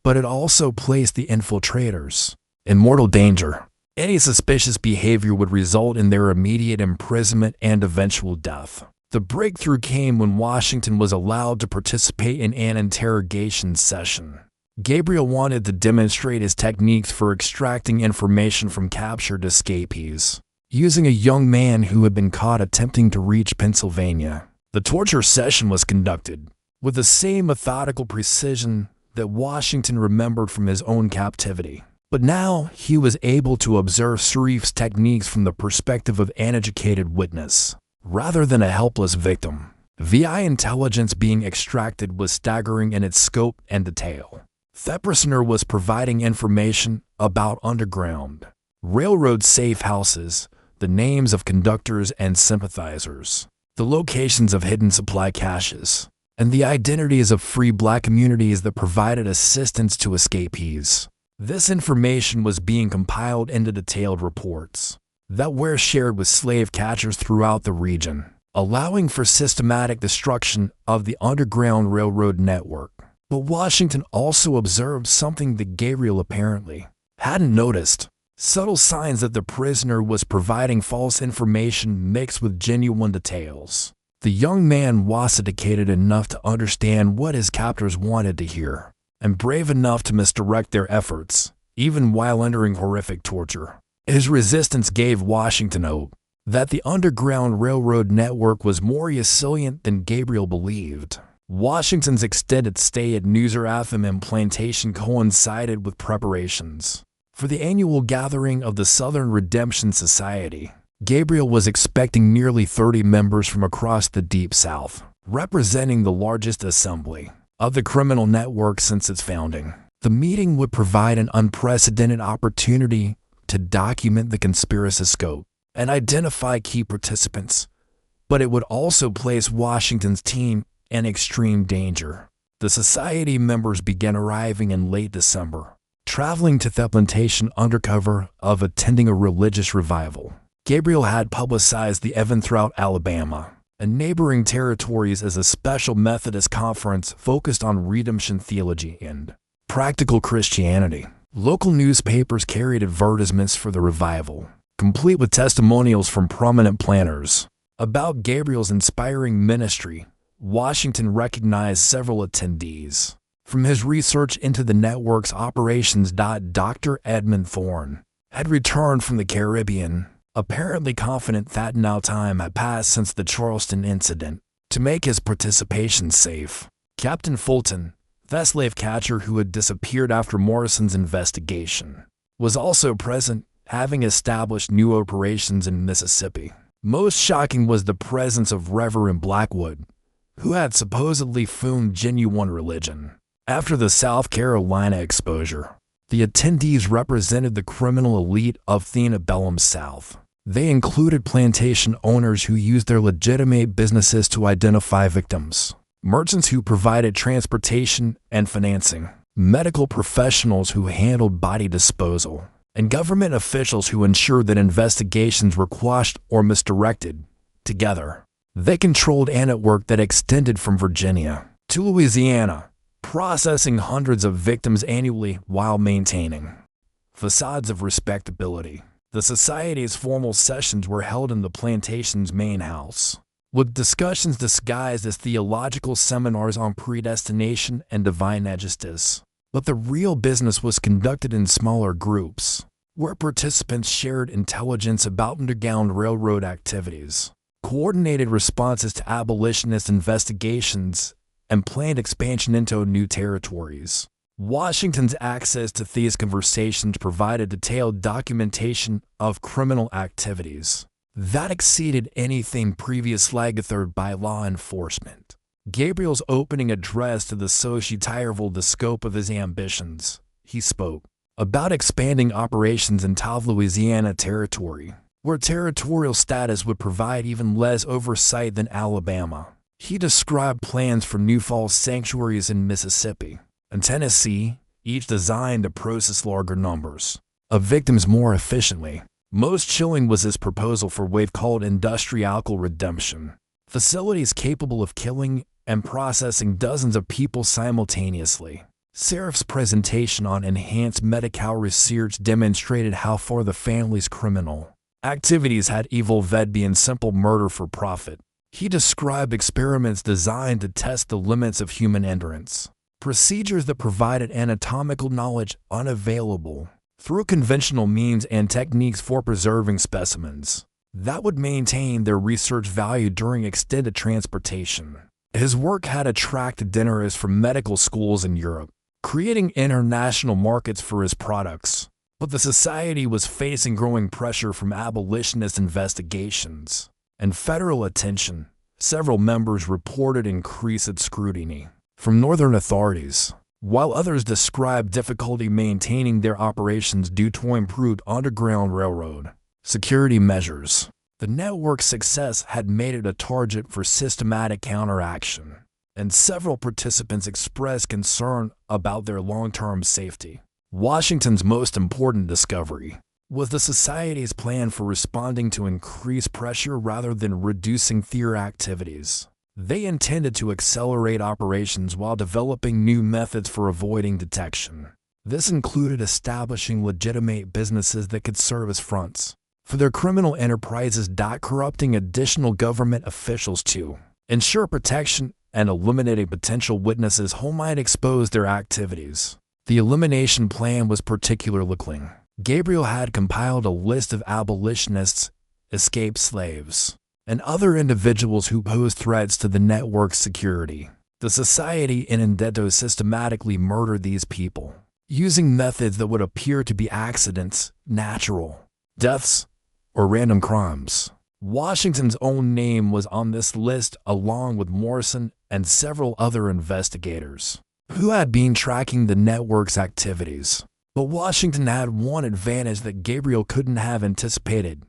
but it also placed the infiltrators in mortal danger. Any suspicious behavior would result in their immediate imprisonment and eventual death. The breakthrough came when Washington was allowed to participate in an interrogation session. Gabriel wanted to demonstrate his techniques for extracting information from captured escapees, using a young man who had been caught attempting to reach Pennsylvania. The torture session was conducted with the same methodical precision that Washington remembered from his own captivity. But now he was able to observe Sharif's techniques from the perspective of an educated witness, rather than a helpless victim. VI intelligence being extracted was staggering in its scope and detail. The prisoner was providing information about underground railroad safe houses, the names of conductors and sympathizers, the locations of hidden supply caches, and the identities of free black communities that provided assistance to escapees. This information was being compiled into detailed reports that were shared with slave catchers throughout the region, allowing for systematic destruction of the Underground Railroad network. But Washington also observed something that Gabriel apparently hadn't noticed: subtle signs that the prisoner was providing false information mixed with genuine details. The young man was educated enough to understand what his captors wanted to hear, and brave enough to misdirect their efforts, even while enduring horrific torture. His resistance gave Washington hope that the Underground Railroad network was more resilient than Gabriel believed. Washington's extended stay at New Zerathim and Plantation coincided with preparations for the annual gathering of the Southern Redemption Society. Gabriel was expecting nearly 30 members from across the Deep South, representing the largest assembly of the criminal network since its founding. The meeting would provide an unprecedented opportunity to document the conspiracy scope and identify key participants, but it would also place Washington's team in extreme danger. The society members began arriving in late December, traveling to the plantation under cover of attending a religious revival. Gabriel had publicized the event throughout Alabama and neighboring territories as a special Methodist conference focused on redemption theology and practical Christianity. Local newspapers carried advertisements for the revival, complete with testimonials from prominent planners about Gabriel's inspiring ministry. Washington recognized several attendees from his research into the network's operations. Dr. Edmund Thorne had returned from the Caribbean, apparently confident that now time had passed since the Charleston incident to make his participation safe. Captain Fulton, the slave catcher who had disappeared after Morrison's investigation, was also present, having established new operations in Mississippi. Most shocking was the presence of Reverend Blackwood, who had supposedly found genuine religion after the South Carolina exposure. The attendees represented the criminal elite of the Antebellum South. They included plantation owners who used their legitimate businesses to identify victims, merchants who provided transportation and financing, medical professionals who handled body disposal, and government officials who ensured that investigations were quashed or misdirected. Together, they controlled a network that extended from Virginia to Louisiana, processing hundreds of victims annually while maintaining facades of respectability. The society's formal sessions were held in the plantation's main house, with discussions disguised as theological seminars on predestination and divine justice. But the real business was conducted in smaller groups, where participants shared intelligence about Underground Railroad activities, coordinated responses to abolitionist investigations, and planned expansion into new territories. Washington's access to these conversations provided detailed documentation of criminal activities that exceeded anything previously gathered by law enforcement. Gabriel's opening address to the society revealed the scope of his ambitions. He spoke about expanding operations in Louisiana Territory, where territorial status would provide even less oversight than Alabama. He described plans for new fall sanctuaries in Mississippi and Tennessee, each designed to process larger numbers of victims more efficiently. Most chilling was his proposal for what he called industrial redemption, facilities capable of killing and processing dozens of people simultaneously. Serif's presentation on enhanced medical research demonstrated how far the family's criminal activities had evolved beyond simple murder for profit. He described experiments designed to test the limits of human endurance, procedures that provided anatomical knowledge unavailable through conventional means and techniques for preserving specimens that would maintain their research value during extended transportation. His work had attracted dentists from medical schools in Europe, creating international markets for his products. But the society was facing growing pressure from abolitionist investigations and federal attention. Several members reported increased scrutiny from northern authorities, while others described difficulty maintaining their operations due to improved Underground Railroad security measures. The network's success had made it a target for systematic counteraction, and several participants expressed concern about their long-term safety. Washington's most important discovery was the Society's plan for responding to increased pressure rather than reducing their activities. They intended to accelerate operations while developing new methods for avoiding detection. This included establishing legitimate businesses that could serve as fronts for their criminal enterprises, corrupting additional government officials to ensure protection and eliminating potential witnesses who might expose their activities. The elimination plan was particularly clean. Gabriel had compiled a list of abolitionists, escaped slaves, and other individuals who posed threats to the network's security. The Society in Indetto systematically murdered these people, using methods that would appear to be accidents, natural deaths, or random crimes. Washington's own name was on this list along with Morrison and several other investigators who had been tracking the network's activities. But Washington had one advantage that Gabriel couldn't have anticipated.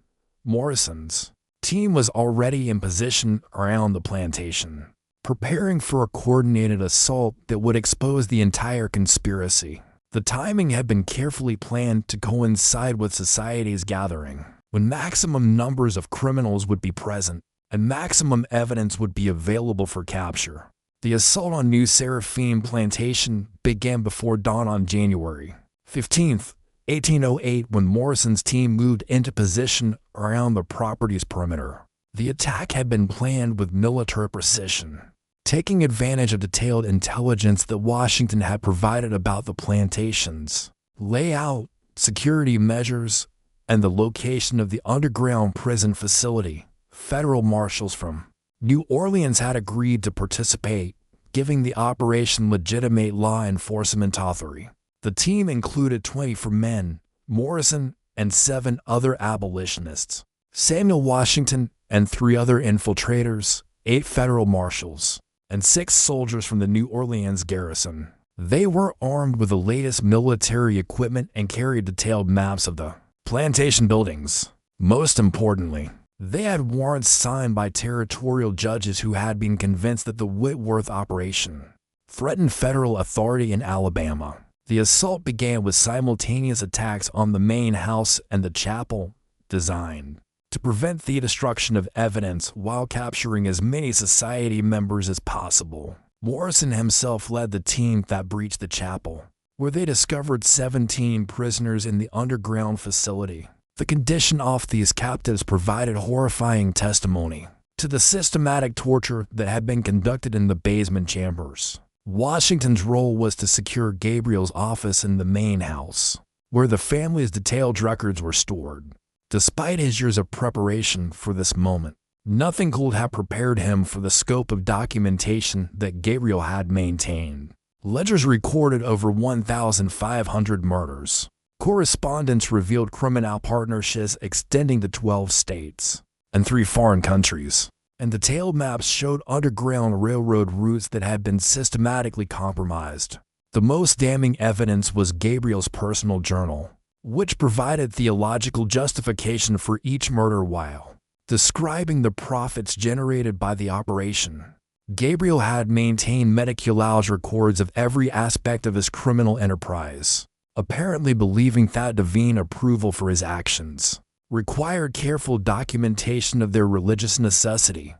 Morrison's team was already in position around the plantation, preparing for a coordinated assault that would expose the entire conspiracy. The timing had been carefully planned to coincide with Society's gathering, when maximum numbers of criminals would be present and maximum evidence would be available for capture. The assault on New Seraphim Plantation began before dawn on January 15, 1808, when Morrison's team moved into position around the property's perimeter. The attack had been planned with military precision, taking advantage of detailed intelligence that Washington had provided about the plantation's layout, security measures, and the location of the underground prison facility. Federal marshals from New Orleans had agreed to participate, giving the operation legitimate law enforcement authority. The team included 24 men, Morrison and 7 other abolitionists, Samuel Washington and 3 other infiltrators, 8 federal marshals, and 6 soldiers from the New Orleans garrison. They were armed with the latest military equipment and carried detailed maps of the plantation buildings. Most importantly, they had warrants signed by territorial judges who had been convinced that the Whitworth operation threatened federal authority in Alabama. The assault began with simultaneous attacks on the main house and the chapel, designed to prevent the destruction of evidence while capturing as many Society members as possible. Morrison himself led the team that breached the chapel, where they discovered 17 prisoners in the underground facility. The condition of these captives provided horrifying testimony to the systematic torture that had been conducted in the basement chambers. Washington's role was to secure Gabriel's office in the main house, where the family's detailed records were stored. Despite his years of preparation for this moment, nothing could have prepared him for the scope of documentation that Gabriel had maintained. Ledgers recorded over 1,500 murders. Correspondence revealed criminal partnerships extending to 12 states and 3 foreign countries, and detailed maps showed underground railroad routes that had been systematically compromised. The most damning evidence was Gabriel's personal journal, which provided theological justification for each murder while describing the profits generated by the operation. Gabriel had maintained meticulous records of every aspect of his criminal enterprise, apparently believing that divine approval for his actions required careful documentation of their religious necessity.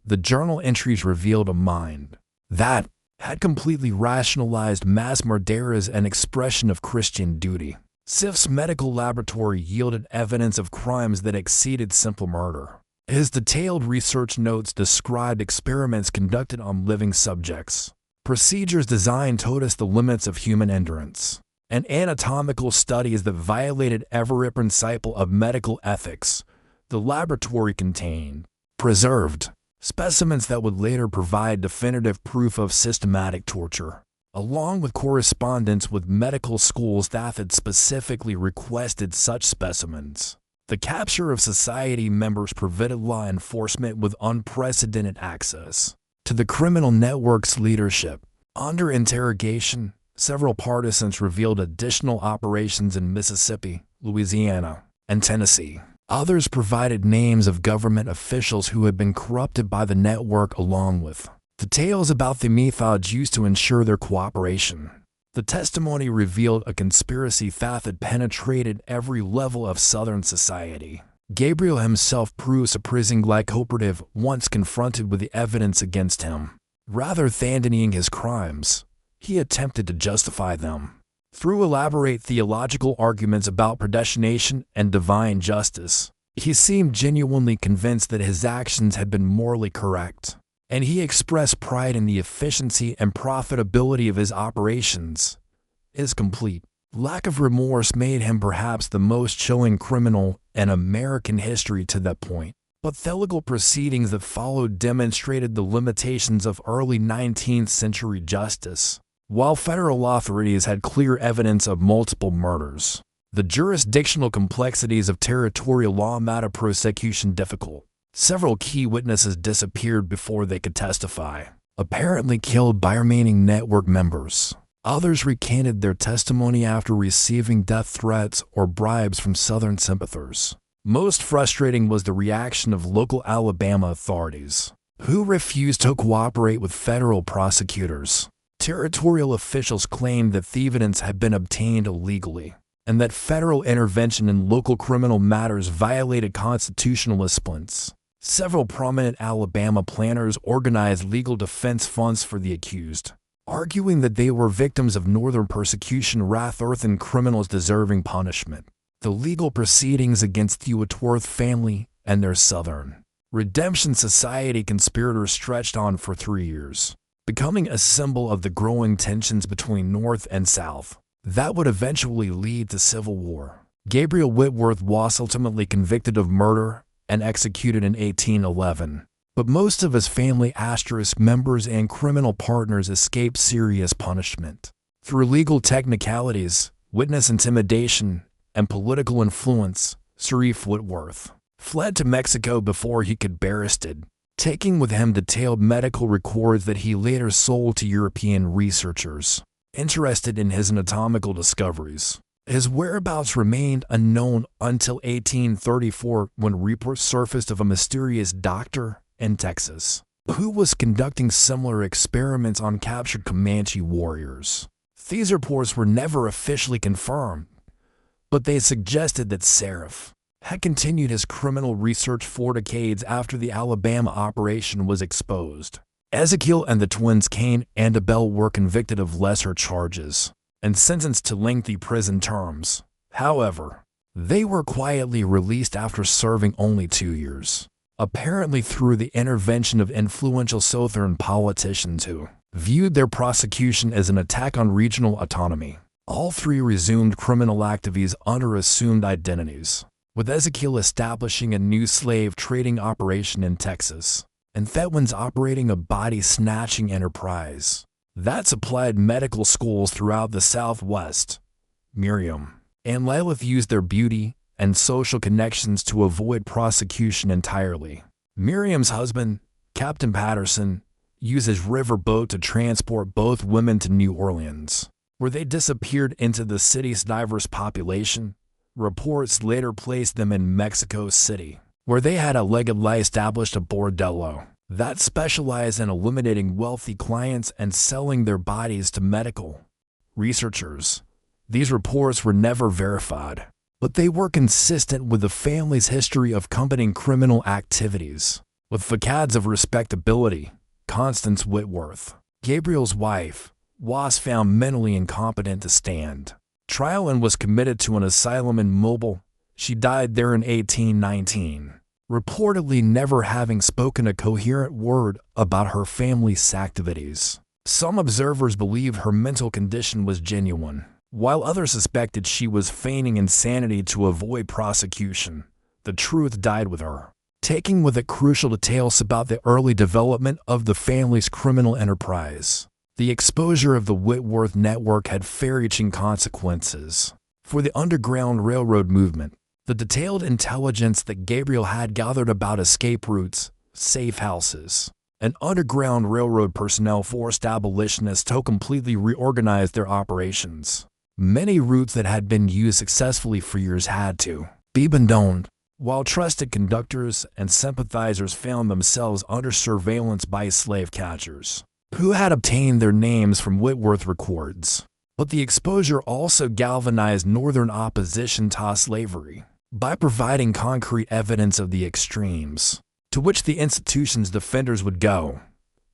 The journal entries revealed a mind that had completely rationalized mass murder as an expression of Christian duty. Sif's medical laboratory yielded evidence of crimes that exceeded simple murder. His detailed research notes described experiments conducted on living subjects, procedures designed to test the limits of human endurance, and anatomical studies that violated every principle of medical ethics. The laboratory contained preserved specimens that would later provide definitive proof of systematic torture, along with correspondence with medical schools that had specifically requested such specimens. The capture of society members provided law enforcement with unprecedented access to the criminal network's leadership. Under interrogation, several partisans revealed additional operations in Mississippi, Louisiana, and Tennessee. Others provided names of government officials who had been corrupted by the network, along with details about the methods used to ensure their cooperation. The testimony revealed a conspiracy that had penetrated every level of Southern society. Gabriel himself proved surprisingly cooperative once confronted with the evidence against him. Rather than denying his crimes, he attempted to justify them through elaborate theological arguments about predestination and divine justice. He seemed genuinely convinced that his actions had been morally correct, and he expressed pride in the efficiency and profitability of his operations. His complete lack of remorse made him perhaps the most chilling criminal in American history to that point. But the legal proceedings that followed demonstrated the limitations of early 19th century justice. While federal authorities had clear evidence of multiple murders, the jurisdictional complexities of territorial law made prosecution difficult. Several key witnesses disappeared before they could testify, apparently killed by remaining network members. Others recanted their testimony after receiving death threats or bribes from Southern sympathizers. Most frustrating was the reaction of local Alabama authorities, who refused to cooperate with federal prosecutors. Territorial officials claimed that the evidence had been obtained illegally, and that federal intervention in local criminal matters violated constitutional disciplines. Several prominent Alabama planners organized legal defense funds for the accused, arguing that they were victims of northern persecution rather than criminals deserving punishment. The legal proceedings against the Whitworth family and their Southern Redemption Society conspirators stretched on for 3 years, becoming a symbol of the growing tensions between North and South that would eventually lead to civil war. Gabriel Whitworth was ultimately convicted of murder and executed in 1811, but most of his family members and criminal partners escaped serious punishment. Through legal technicalities, witness intimidation, and political influence, Sharif Whitworth fled to Mexico before he could be arrested, taking with him detailed medical records that he later sold to European researchers interested in his anatomical discoveries. His whereabouts remained unknown until 1834, when reports surfaced of a mysterious doctor in Texas who was conducting similar experiments on captured Comanche warriors. These reports were never officially confirmed, but they suggested that Sharif had continued his criminal research for decades after the Alabama operation was exposed. Ezekiel and the twins Cain and Antebellum were convicted of lesser charges and sentenced to lengthy prison terms. However, they were quietly released after serving only 2 years. apparently through the intervention of influential Southern politicians who viewed their prosecution as an attack on regional autonomy. All three resumed criminal activities under assumed identities, with Ezekiel establishing a new slave trading operation in Texas, and Thetwins operating a body-snatching enterprise that supplied medical schools throughout the Southwest. Miriam and Lilith used their beauty and social connections to avoid prosecution entirely. Miriam's husband, Captain Patterson, used his riverboat to transport both women to New Orleans, where they disappeared into the city's diverse population. Reports later placed them in Mexico City, where they had allegedly established a bordello that specialized in eliminating wealthy clients and selling their bodies to medical researchers. These reports were never verified, but they were consistent with the family's history of combating criminal activities. With facades of respectability, Constance Whitworth, Gabriel's wife, was found mentally incompetent to stand trial and was committed to an asylum in Mobile. She died there in 1819, reportedly never having spoken a coherent word about her family's activities. Some observers believe her mental condition was genuine, while others suspected she was feigning insanity to avoid prosecution. The truth died with her, taking with it crucial details about the early development of the family's criminal enterprise. The exposure of the Whitworth network had far-reaching consequences for the Underground Railroad movement. The detailed intelligence that Gabriel had gathered about escape routes, safe houses, and Underground Railroad personnel forced abolitionists to completely reorganize their operations. Many routes that had been used successfully for years had to be abandoned, while trusted conductors and sympathizers found themselves under surveillance by slave catchers, who had obtained their names from Whitworth records. But the exposure also galvanized Northern opposition to slavery by providing concrete evidence of the extremes to which the institution's defenders would go.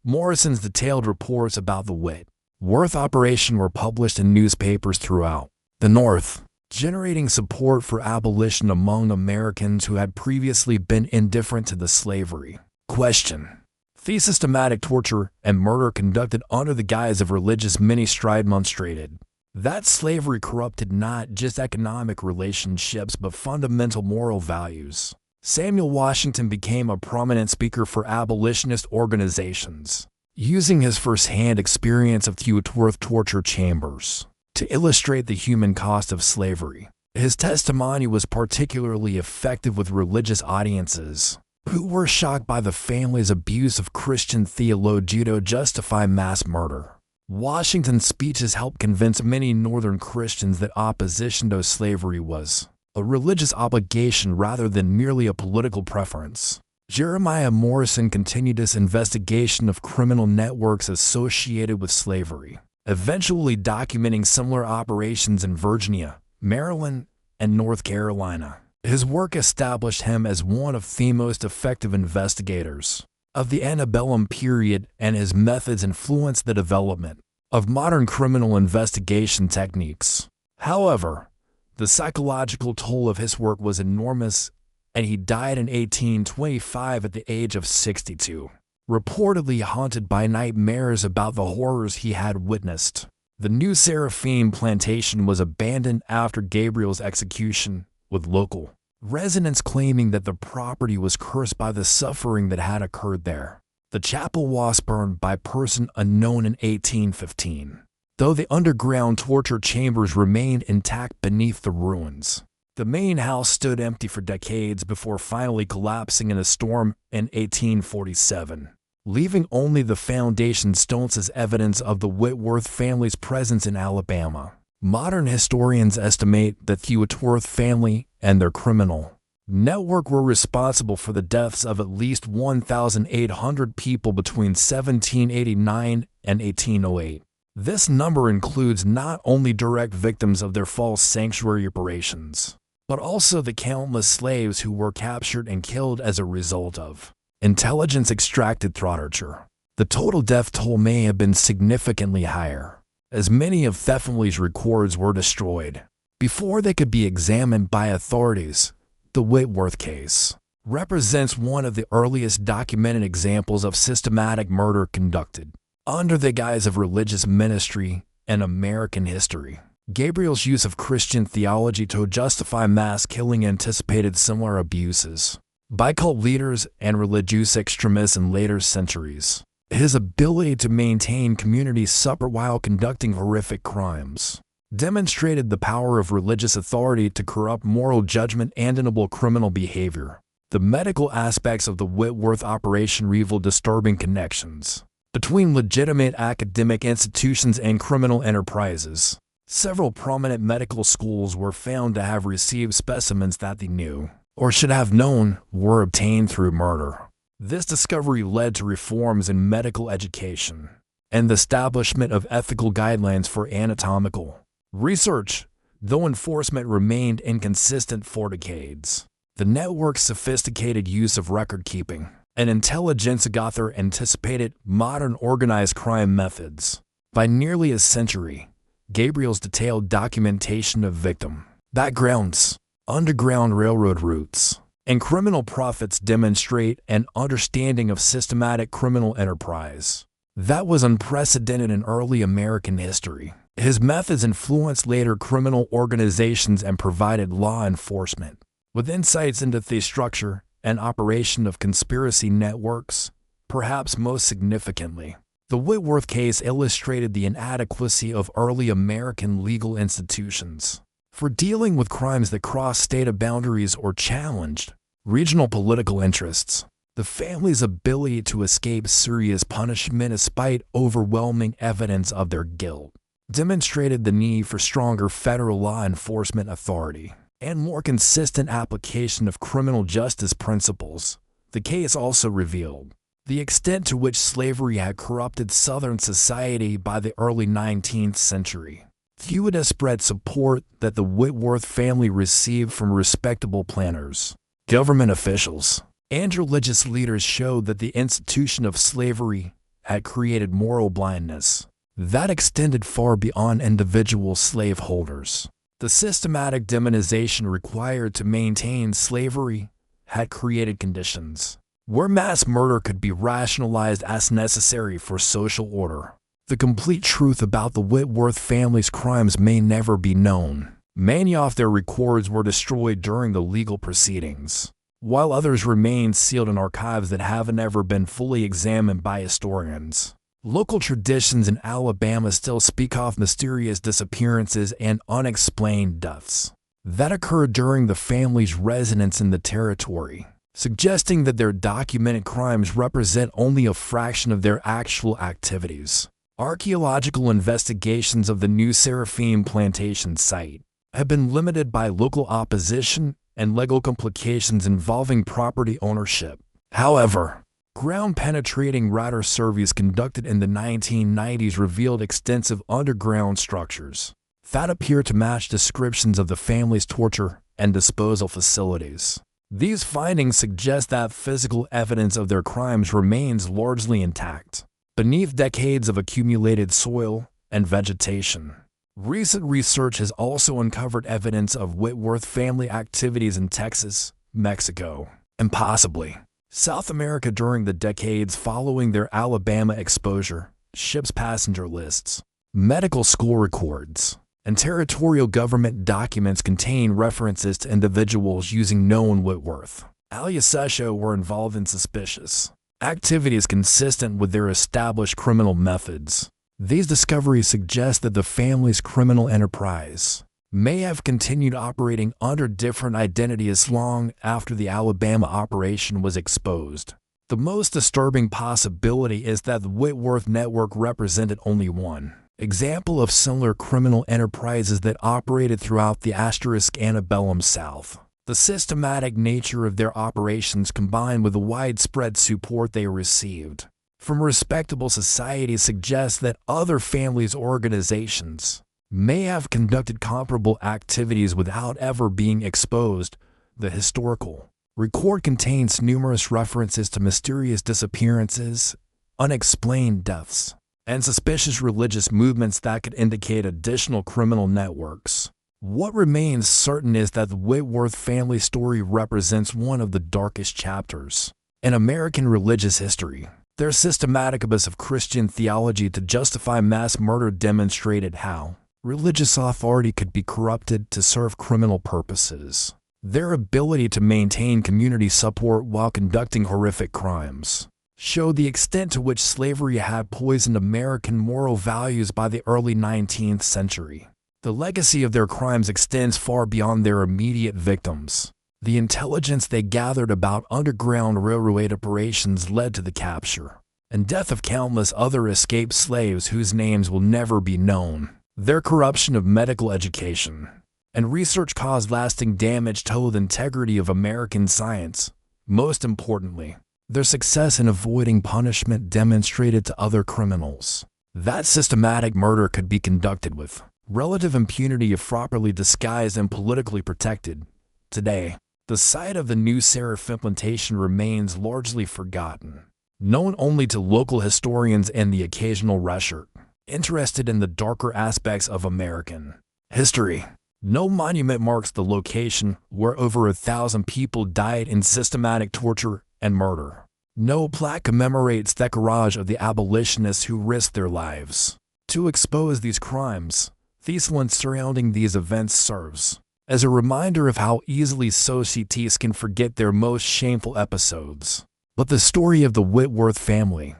Morrison's detailed reports about the Whitworth operation were published in newspapers throughout the North, generating support for abolition among Americans who had previously been indifferent to the slavery question. The systematic torture and murder conducted under the guise of religious ministry demonstrated that slavery corrupted not just economic relationships but fundamental moral values. Samuel Washington became a prominent speaker for abolitionist organizations, using his first-hand experience of Whitworth torture chambers to illustrate the human cost of slavery. His testimony was particularly effective with religious audiences, who were shocked by the family's abuse of Christian theology to justify mass murder. Washington's speeches helped convince many Northern Christians that opposition to slavery was a religious obligation rather than merely a political preference. Jeremiah Morrison continued his investigation of criminal networks associated with slavery, eventually documenting similar operations in Virginia, Maryland, and North Carolina. His work established him as one of the most effective investigators of the Antebellum period, and his methods influenced the development of modern criminal investigation techniques. However, the psychological toll of his work was enormous, and he died in 1825 at the age of 62, reportedly haunted by nightmares about the horrors he had witnessed. The New Seraphim Plantation was abandoned after Gabriel's execution, with local residents claiming that the property was cursed by the suffering that had occurred there. The chapel was burned by person unknown in 1815, though the underground torture chambers remained intact beneath the ruins. The main house stood empty for decades before finally collapsing in a storm in 1847, leaving only the foundation stones as evidence of the Whitworth family's presence in Alabama. Modern historians estimate that the Whitworth family and their criminal network were responsible for the deaths of at least 1,800 people between 1789 and 1808. This number includes not only direct victims of their false sanctuary operations, but also the countless slaves who were captured and killed as a result of intelligence-extracted torture. The total death toll may have been significantly higher, as many of the family's records were destroyed before they could be examined by authorities. The Whitworth case represents one of the earliest documented examples of systematic murder conducted under the guise of religious ministry in American history. Gabriel's use of Christian theology to justify mass killing anticipated similar abuses by cult leaders and religious extremists in later centuries. His ability to maintain community support while conducting horrific crimes demonstrated the power of religious authority to corrupt moral judgment and enable criminal behavior. The medical aspects of the Whitworth operation reveal disturbing connections between legitimate academic institutions and criminal enterprises. Several prominent medical schools were found to have received specimens that they knew, or should have known, were obtained through murder. This discovery led to reforms in medical education and the establishment of ethical guidelines for anatomical research, though enforcement remained inconsistent for decades. The network's sophisticated use of record-keeping and intelligence Gothic anticipated modern organized crime methods. By nearly a century, Gabriel's detailed documentation of victim backgrounds, underground railroad routes, and criminal profits demonstrate an understanding of systematic criminal enterprise that was unprecedented in early American history. His methods influenced later criminal organizations and provided law enforcement with insights into the structure and operation of conspiracy networks. Perhaps most significantly, the Whitworth case illustrated the inadequacy of early American legal institutions for dealing with crimes that crossed state boundaries or challenged regional political interests. The family's ability to escape serious punishment despite overwhelming evidence of their guilt demonstrated the need for stronger federal law enforcement authority and more consistent application of criminal justice principles. The case also revealed the extent to which slavery had corrupted Southern society by the early 19th century. Few spread support that the Whitworth family received from respectable planters, government officials, and religious leaders showed that the institution of slavery had created moral blindness that extended far beyond individual slaveholders. The systematic demonization required to maintain slavery had created conditions where mass murder could be rationalized as necessary for social order. The complete truth about the Whitworth family's crimes may never be known. Many of their records were destroyed during the legal proceedings, while others remain sealed in archives that haven't ever been fully examined by historians. Local traditions in Alabama still speak of mysterious disappearances and unexplained deaths that occurred during the family's residence in the territory, suggesting that their documented crimes represent only a fraction of their actual activities. Archaeological investigations of the New Seraphim Plantation site have been limited by local opposition and legal complications involving property ownership. However, ground-penetrating radar surveys conducted in the 1990s revealed extensive underground structures that appear to match descriptions of the family's torture and disposal facilities. These findings suggest that physical evidence of their crimes remains largely intact beneath decades of accumulated soil and vegetation. Recent research has also uncovered evidence of Whitworth family activities in Texas, Mexico, and possibly South America during the decades following their Alabama exposure. Ships' passenger lists, medical school records, and territorial government documents contain references to individuals using known Whitworth alias were involved in suspicious activities consistent with their established criminal methods. These discoveries suggest that the family's criminal enterprise may have continued operating under different identities long after the Alabama operation was exposed. The most disturbing possibility is that the Whitworth network represented only one example of similar criminal enterprises that operated throughout the Antebellum South. The systematic nature of their operations combined with the widespread support they received from respectable societies suggests that other families' organizations may have conducted comparable activities without ever being exposed. The historical record contains numerous references to mysterious disappearances, unexplained deaths, and suspicious religious movements that could indicate additional criminal networks What remains certain is that the Whitworth family story represents one of the darkest chapters in American religious history. Their systematic abuse of Christian theology to justify mass murder demonstrated how religious authority could be corrupted to serve criminal purposes. Their ability to maintain community support while conducting horrific crimes showed the extent to which slavery had poisoned American moral values by the early 19th century. The legacy of their crimes extends far beyond their immediate victims. The intelligence they gathered about underground railroad operations led to the capture and death of countless other escaped slaves whose names will never be known. Their corruption of medical education and research caused lasting damage to the integrity of American science. Most importantly, their success in avoiding punishment demonstrated to other criminals that systematic murder could be conducted with relative impunity if properly disguised and politically protected. Today, the site of the new Seraphim Plantation remains largely forgotten, known only to local historians and the occasional researcher interested in the darker aspects of American history. No monument marks the location where over 1,000 people died in systematic torture and murder. No plaque commemorates the courage of the abolitionists who risked their lives to expose these crimes. The silence surrounding these events serves as a reminder of how easily societies can forget their most shameful episodes. But the story of the Whitworth family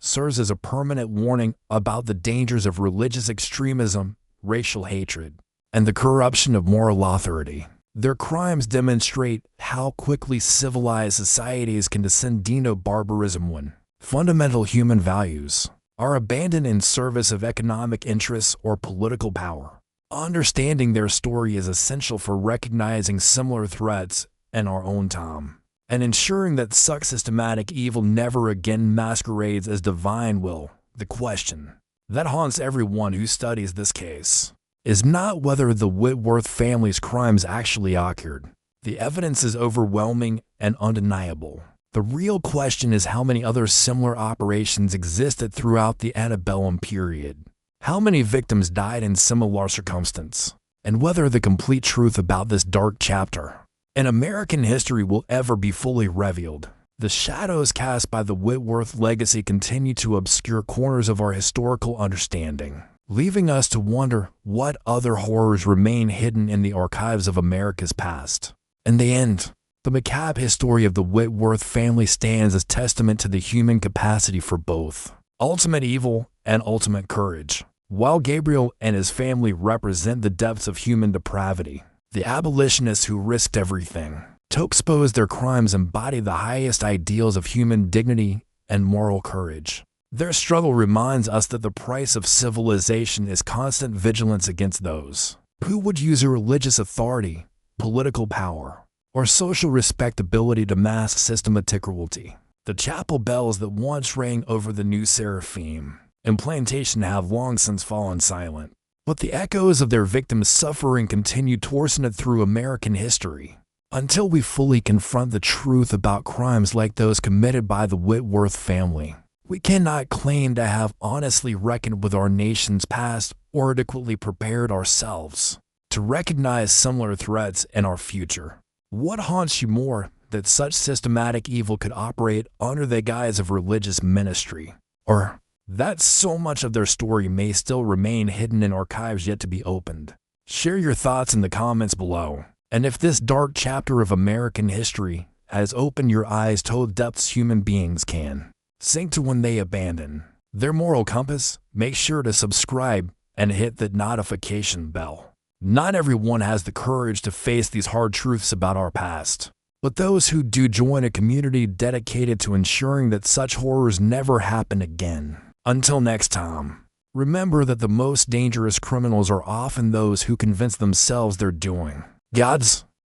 serves as a permanent warning about the dangers of religious extremism, racial hatred, and the corruption of moral authority. Their crimes demonstrate how quickly civilized societies can descend into barbarism when fundamental human values are abandoned in service of economic interests or political power. Understanding their story is essential for recognizing similar threats in our own time and ensuring that such systematic evil never again masquerades as divine will. The question that haunts everyone who studies this case is not whether the Whitworth family's crimes actually occurred. The evidence is overwhelming and undeniable. The real question is how many other similar operations existed throughout the Antebellum period, how many victims died in similar circumstances, and whether the complete truth about this dark chapter in American history will ever be fully revealed. The shadows cast by the Whitworth legacy continue to obscure corners of our historical understanding, leaving us to wonder what other horrors remain hidden in the archives of America's past. In the end, the macabre history of the Whitworth family stands as testament to the human capacity for both ultimate evil and ultimate courage. While Gabriel and his family represent the depths of human depravity, the abolitionists who risked everything to expose their crimes embody the highest ideals of human dignity and moral courage. Their struggle reminds us that the price of civilization is constant vigilance against those who would use religious authority, political power, or social respectability to mask systematic cruelty. The chapel bells that once rang over the new Seraphim and Plantation have long since fallen silent, but the echoes of their victims' suffering continue to resonate through American history. Until we fully confront the truth about crimes like those committed by the Whitworth family, we cannot claim to have honestly reckoned with our nation's past or adequately prepared ourselves to recognize similar threats in our future. What haunts you more, that such systematic evil could operate under the guise of religious ministry, or that so much of their story may still remain hidden in archives yet to be opened? Share your thoughts in the comments below. And if this dark chapter of American history has opened your eyes to the depths human beings can sink to when they abandon their moral compass, make sure to subscribe and hit that notification bell. Not everyone has the courage to face these hard truths about our past, but those who do join a community dedicated to ensuring that such horrors never happen again. Until next time, remember that the most dangerous criminals are often those who convince themselves they're doing God's